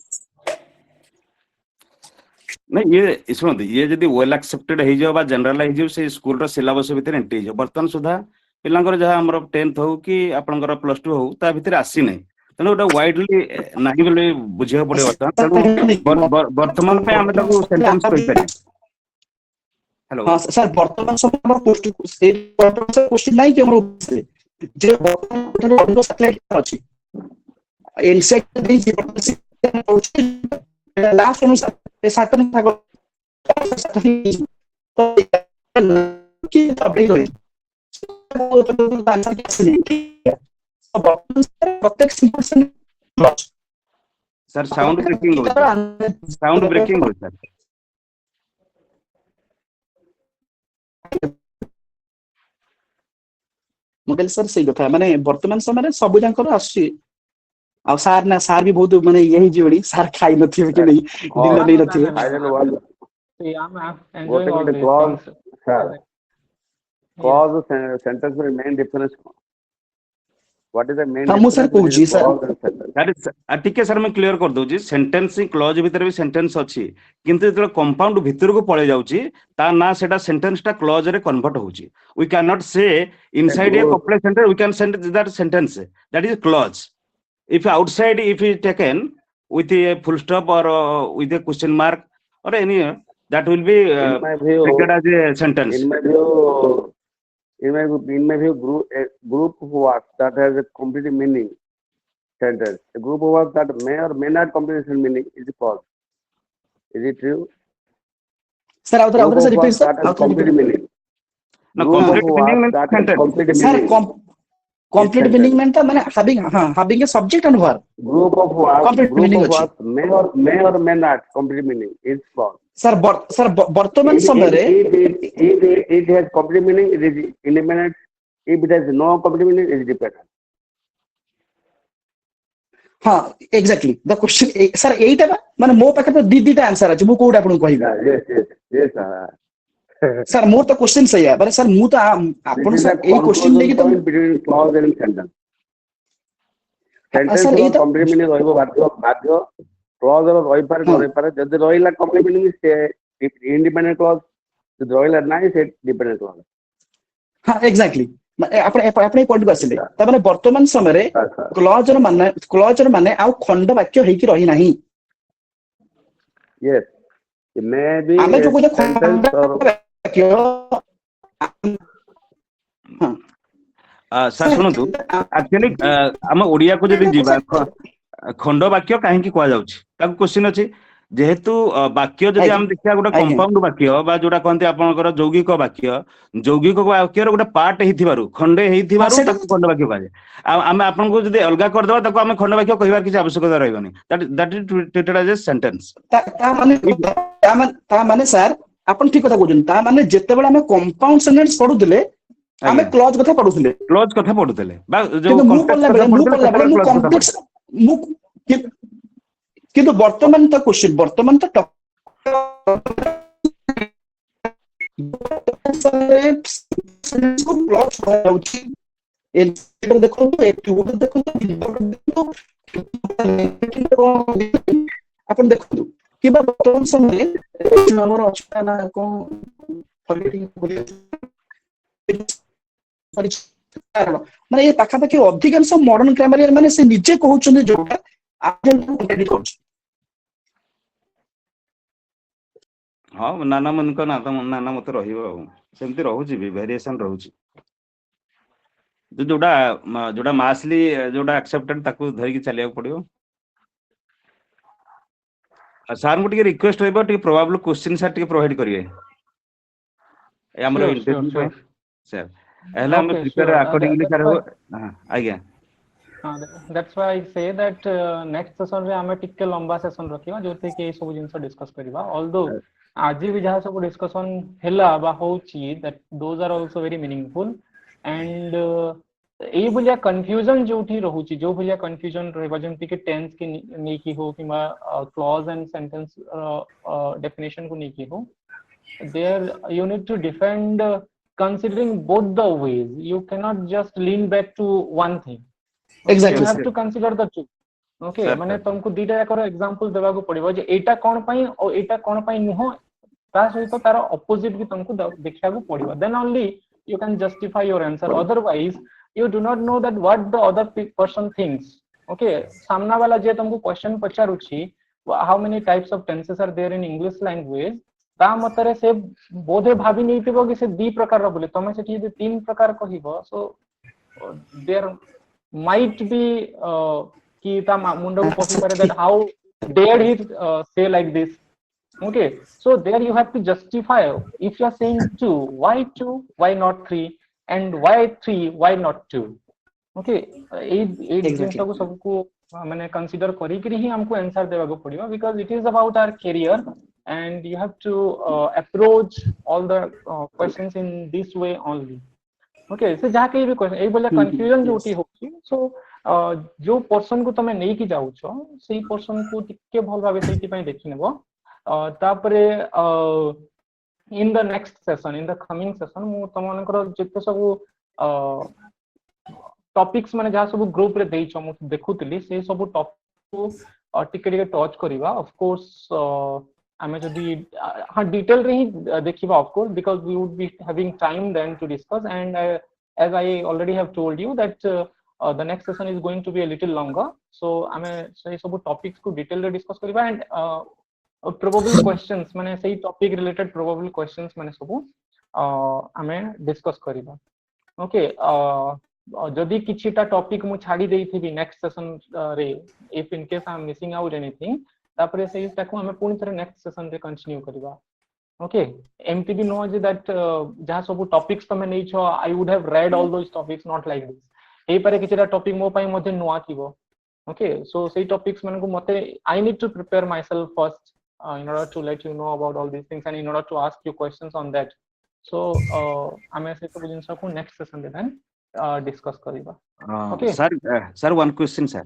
नहीं ये सुनंतु ये जदी वेल एक्सेप्टेड हे जो बा जनरलाइज हो से स्कूल रो सिलेबस भीतर एंट्री जो वर्तमान सुधा पिलांकर जहा हमर 10th हो कि आपनकर प्लस 2 हो ता भीतर आसी नै तनो ओटा वाइडली नाही बोले बुझिया पड़े वर्तमान तनो वर्तमान पे हम ताको सेंटेंस कहि पारे हेलो हां सर वर्तमान समय हमर पोस्ट से वर्तमान क्वेश्चन नहीं कि हमर जे वर्तमान ऑडियो सैटेलाइट अछि इनसेक्ट दी जीवन लास्ट अनुसार सातन भाग सर साउंड ब्रेकिंग होची साउंड ब्रेकिंग होची सर ମୁଁ କହିଲି ସାର୍ ସେଇ କଥା ମାନେ ବର୍ତ୍ତମାନ ସମୟରେ ସବୁ ଯାଙ୍କର ଆସୁଛି ଆଉ ସାର୍ ନା ସାର୍ ବି ବହୁତ ମାନେ ଇଏ ହେଇଯିବଣି ସାର୍ ଖାଇ ନଥିବେ କି ନେଇ ଦିନ ନେଇ ନଥିବେ See, I'm enjoying all these clause, things. sir. Yes. Clause sentence with main difference. What is the main ମୁଁ ସାର୍ difference କହୁଛି between sir clause and sentence? ଟିକେ ସାର୍ ମୁଁ କ୍ଲିୟର କରିଦଉଛି ସେଣ୍ଟେନ୍ସ କ୍ଲଜ ଭିତରେ ବି ସେଣ୍ଟେନ୍ସ ଅଛି କିନ୍ତୁ ଯେତେବେଳେ କମ୍ପାଉଣ୍ଡ ଭିତରକୁ ପଳେଇ ଯାଉଛି ତା ନା ସେଟା ସେଣ୍ଟେନ୍ସ ଟା କ୍ଲଜ ରେ କନଭର୍ଟ ହଉଛି we cannot say inside a complex sentence we can send that sentence that is clause if outside if is taken with a full stop or with a question mark or any that will be In my view, treated as a sentence. in my view, group of words that has a complete meaning sentence. A group of words that may or may not complete meaning is clause. Is it true? Sir, group of repeat, words sir. that has complete meaning. No, Group of complete meaning words means that has sentence. complete Sir, meaning. complete meaning meant মানে having a subject and verb. Group of words, complete meaning ଅଛି may or may not complete meaning is clause. Sir, ବର୍ତ୍ତମାନ ସମୟରେ it has complete meaning, it is independent. If it has no complete meaning, it is dependent. हाँ exactly the question sir ଏଇଟା ବା ମାନେ ମୋ ପାଖରେ ତ ଦିଟା ଆନ୍ସର ଅଛି ମୁଁ କୋଉଟା ଆପଣଙ୍କୁ କହିବି yes sir ମୋର ତ କ୍ୱେଶ୍ଚନ ସେଇଆ ମାନେ sir ମୁଁ ତ ଆପଣ sir ଏଇ କ୍ୱେଶ୍ଚନ ନେଇକି ତ between clause and sentence. Sentence ର complete meaning ରହିବ ବାଧ୍ୟ clause ର ରହିପାରେ ନ ରହିପାରେ ଯଦି ରହିଲା complete meaning ସେ independent clause ଯଦି ରହିଲା ନାହିଁ ସେ dependent clause. ହଁ exactly ଆପଣ ଏ ପଏଣ୍ଟକୁ ଆସିଲେ ତାମାନେ ବର୍ତ୍ତମାନ ସମୟରେ କ୍ଲଜର ମାନେ ଆଉ ଖଣ୍ଡ ବାକ୍ୟ ହେଇକି ରହି ନାହିଁ yes it may be ଆମେ ଯୋଉ କହୁଛେ sentence or ବାକ୍ୟ ସାର୍ ଶୁଣନ୍ତୁ ଆକ୍ଚୁଆଲି ଆମ ଓଡିଆକୁ ଯଦି ଯିବା ଖଣ୍ଡ ବାକ୍ୟ କାହିଁକି କୁହାଯାଉଛି ତାକୁ କ୍ୱେଶ୍ଚିନ୍ ଅଛି ଯେହେତୁ ବାକ୍ୟ ଯଦି ଆମେ ଦେଖିବା ଗୋଟେ କମ୍ପାଉଣ୍ଡ ବାକ୍ୟ ବା ଯୋଉଟା କହନ୍ତି ଆପଣଙ୍କର ଯୌଗିକ ବାକ୍ୟ ବାକ୍ୟର ଗୋଟେ ପାର୍ଟ ହେଇଥିବାରୁ ଖଣ୍ଡେ ହେଇଥିବାରୁ ତାକୁ ଖଣ୍ଡ ବାକ୍ୟ କୁହାଯାଏ ଆଉ ଆମେ ଆପଣଙ୍କୁ ଯଦି ଅଲଗା କରିଦେବା ତାକୁ ଆମେ ଖଣ୍ଡ ବାକ୍ୟ କହିବାର କିଛି ଆବଶ୍ୟକତା ରହିବନି that is treated as a sentence. ତା ମାନେ ସାର୍ ଆପଣ ଠିକ କଥା କହୁଛନ୍ତି ତା ମାନେ ଯେତେବେଳେ ଆମେ କମ୍ପାଉଣ୍ଡ ସେଣ୍ଟେନ୍ସ ପଢୁଥିଲେ ଆମେ କ୍ଲଜ କଥା ପଢୁଥିଲେ କ୍ଲଜ କଥା ପଢୁଥିଲେ ବା କିନ୍ତୁ ମୁଁ ପଢିଲା ବେଳେ ମୁଁ କମ୍ପ୍ଲେକ୍ସ ମୁଁ କିନ୍ତୁ ବର୍ତ୍ତମାନ ତ କ୍ୱେଶ୍ଚନ ବର୍ତ୍ତମାନ ତ ଆପଣ ଦେଖନ୍ତୁ କିମ୍ବା ବର୍ତ୍ତମାନ ସମୟରେ ଆମର ଅଛି ନା କଣ କାରଣ ମାନେ ଏ ପାଖାପାଖି ଅଧିକାଂଶ ମଡର୍ନ ଗ୍ରାମାରିଆନ ମାନେ ସେ ନିଜେ କହୁଛନ୍ତି ଯୋଉଟା ହଁ ନାନା ମାନଙ୍କ ନାନା ମତ ରହିବ ଆଉ ସେମିତି ରହୁଛି ବି ଭେରିଏସନ ରହୁଛି ଯୋଉଟା ମାସଲି ଯୋଉଟା ଆକ୍ସେପ୍ଟେଡ ତାକୁ ଧରିକି ଚାଲିବାକୁ ପଡିବ ସାର୍ ଙ୍କୁ ଟିକେ ରିକ୍ୱେଷ୍ଟ ରହିବ ଟିକେ ପ୍ରୋବାବଲ କ୍ୱେଶ୍ଚିନ୍ ସାର୍ ଟିକେ ପ୍ରୋଭାଇଡ କରିବେ ଆମର ଇଣ୍ଟରଭ୍ୟୁ ପାଇଁ ସାର୍ ହେଲେ ଆମେ ପ୍ରିପେୟାର ଆକର୍ଡିଂଲି ସାର୍ ହେବ ଆଜ୍ଞା that's why I say that next session ରେ ଆମେ ଟିକେ ଲମ୍ବା ସେସନ ରଖିବା ଯୋଉଠି କି ଏଇ ସବୁ ଜିନିଷ ଡିସ୍କସ କରିବା although ଆଜି ବି ଯାହା ସବୁ ଡିସ୍କସନ ହେଲା ବା ହଉଛି that those are also very meaningful and ଏଇ ଭଳିଆ କନଫ୍ୟୁଜନ ଯୋଉଠି ରହୁଛି ଯୋଉ ଭଳିଆ କନଫ୍ୟୁଜନ ରହିବ ଯେମିତି କି ଟେନ୍ସ କି ନେଇକି ହଉ କିମ୍ବା କ୍ଲଜ ଆଣ୍ଡ ସେଣ୍ଟେନ୍ସ ଡେଫିନେସନ କୁ ନେଇକି ହଉ there you need to defend considering both the ways you cannot just lean back to one thing exactly you have to consider the two okay ମାନେ ତମକୁ ଦିଟା ଯାକର एग्जांपल ଦେବାକୁ ପଡିବ ଯେ ଏଇଟା କଣ ପାଇଁ ଆଉ ଏଇଟା କଣ ପାଇଁ ନୁହଁ ତା ସହିତ ତାର ଅପୋଜିଟ ବି ତମକୁ ଦେଖିବାକୁ ପଡିବ then only you can justify your answer otherwise you do not know that what the other person thinks okay सामना वाला जे तुमको question पचारुछि how many types of tenses are there in English language ता मतरे से बोधे भाभी नहीं थिबो कि से दी प्रकार रो बोले तमे सेठी जे तीन प्रकार कहिबो सो देयर might be कि ता मुंडो को पसी पारे that how dare he say like this Okay, so there you have to justify. If you are saying 2, why not 3, and why 3, why not 2? Okay, ଏଇ ଜିନିଷକୁ ସବୁକୁ ମାନେ consider କରିକିରି ହିଁ ଆମକୁ answer ଦେବାକୁ ପଡିବ, because it is about our career and you have to approach all the questions in this way only. Okay, so ଯାହା କେହି ବି question ଏଇ ଭଳିଆ confusion ଯୋଉଠି ହଉଛି, so ଯୋଉ person କୁ ତମେ ନେଇକି ଯାଉଛ ସେଇ person କୁ ଟିକେ ଭଲ ଭାବେ ସେଇଥିପାଇଁ ଦେଖିନେବ। ତାପରେ in the next session, in the coming session, ମୁଁ ତମମାନଙ୍କର ଯେତେ ସବୁ टॉपिक्स माने जहाँ सब ग्रुप रे देइछ मु देखुतली से सब टॉपिक को टिके टिके टच करिवा। ऑफ कोर्स आमे जदी हां डिटेल रे ही देखिबा, of course, because we would be having time then to discuss, and as I already have told you that the next session is going to be a little longer, so आमे से सब topics को detail रे discuss करिवा, and probable questions माने सही topic related probable questions माने सब आमे डिस्कस करिवा। ओके, जदि किछिटा टॉपिक मु छाडी देइथिबि नेक्स्ट सेशन रे, if in case I am missing out anything, तापरे सेटा को हमें पुनी थरे नेक्स्ट सेशन रे कंटिन्यू करबा। ओके, एमटी भी नो जे दैट जहा सब टॉपिक्स तमे नै छ, I would have read all those topics, not like this. एई पारे किछिटा टॉपिक मो पई मध्ये नुआ थिबो। ओके, सो सेई टॉपिक्स मन को मते I need to prepare myself first in order to let you know about all these things and in order to ask you questions on that. So आमे से सब जिंस को नेक्स्ट सेशन रे then discuss kariba. Okay, sir, one question, sir.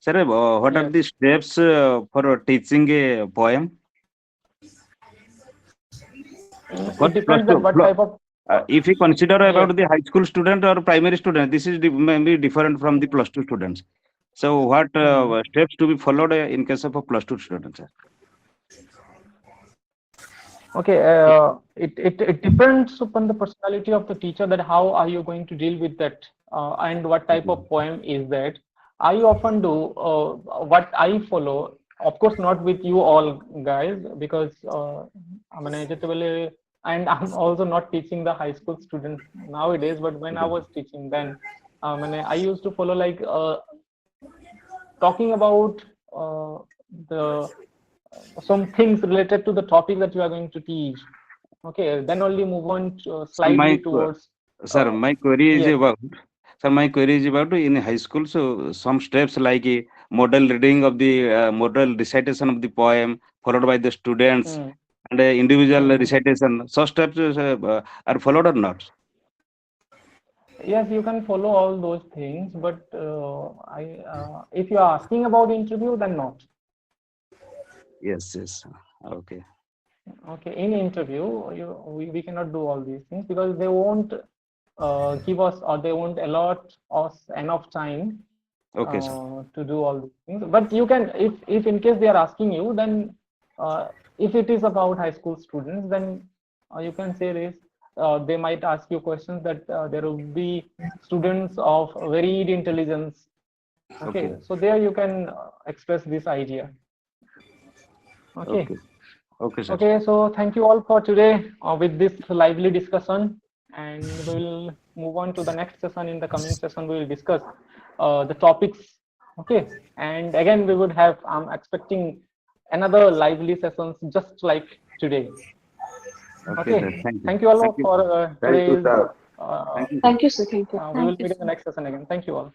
What are the steps for teaching a poem? It depends on what type of if you consider about the high school student or primary student, this is maybe different from the plus 2 students. So what steps to be followed in case of a plus 2 student, sir? Okay, it depends upon the personality of the teacher, that how are you going to deal with that, and what type of poem is that. I often do what I follow, of course not with you all guys, because and I'm also not teaching the high school students nowadays, but when I was teaching then, I used to follow like talking about the some things related to the topic that you are going to teach. Okay, then only move on to slightly towards. Sir, my query is about. Sir, my query is about in high school. So some steps like a model reading of the model recitation of the poem, followed by the students, and individual recitation. So steps are followed or not? Yes, you can follow all those things, but if you are asking about interview, then not. Yes, okay. Okay, in interview, we cannot do all these things because they won't give us, or they won't allot us enough time to do all these things. But you can, if in case they are asking you, then if it is about high school students, then you can say this. They might ask you questions that there will be students of varied intelligence. Okay, so there you can express this idea. Okay. Sir. Okay, so thank you all for today with this lively discussion, and we will move on to the next session. In the coming session, we will discuss the topics. Okay, and again we would have, I'm expecting another lively sessions just like today. Okay, thank you all for today's. Thank you, sir. Thank you. We will meet in the next session again. Thank you all.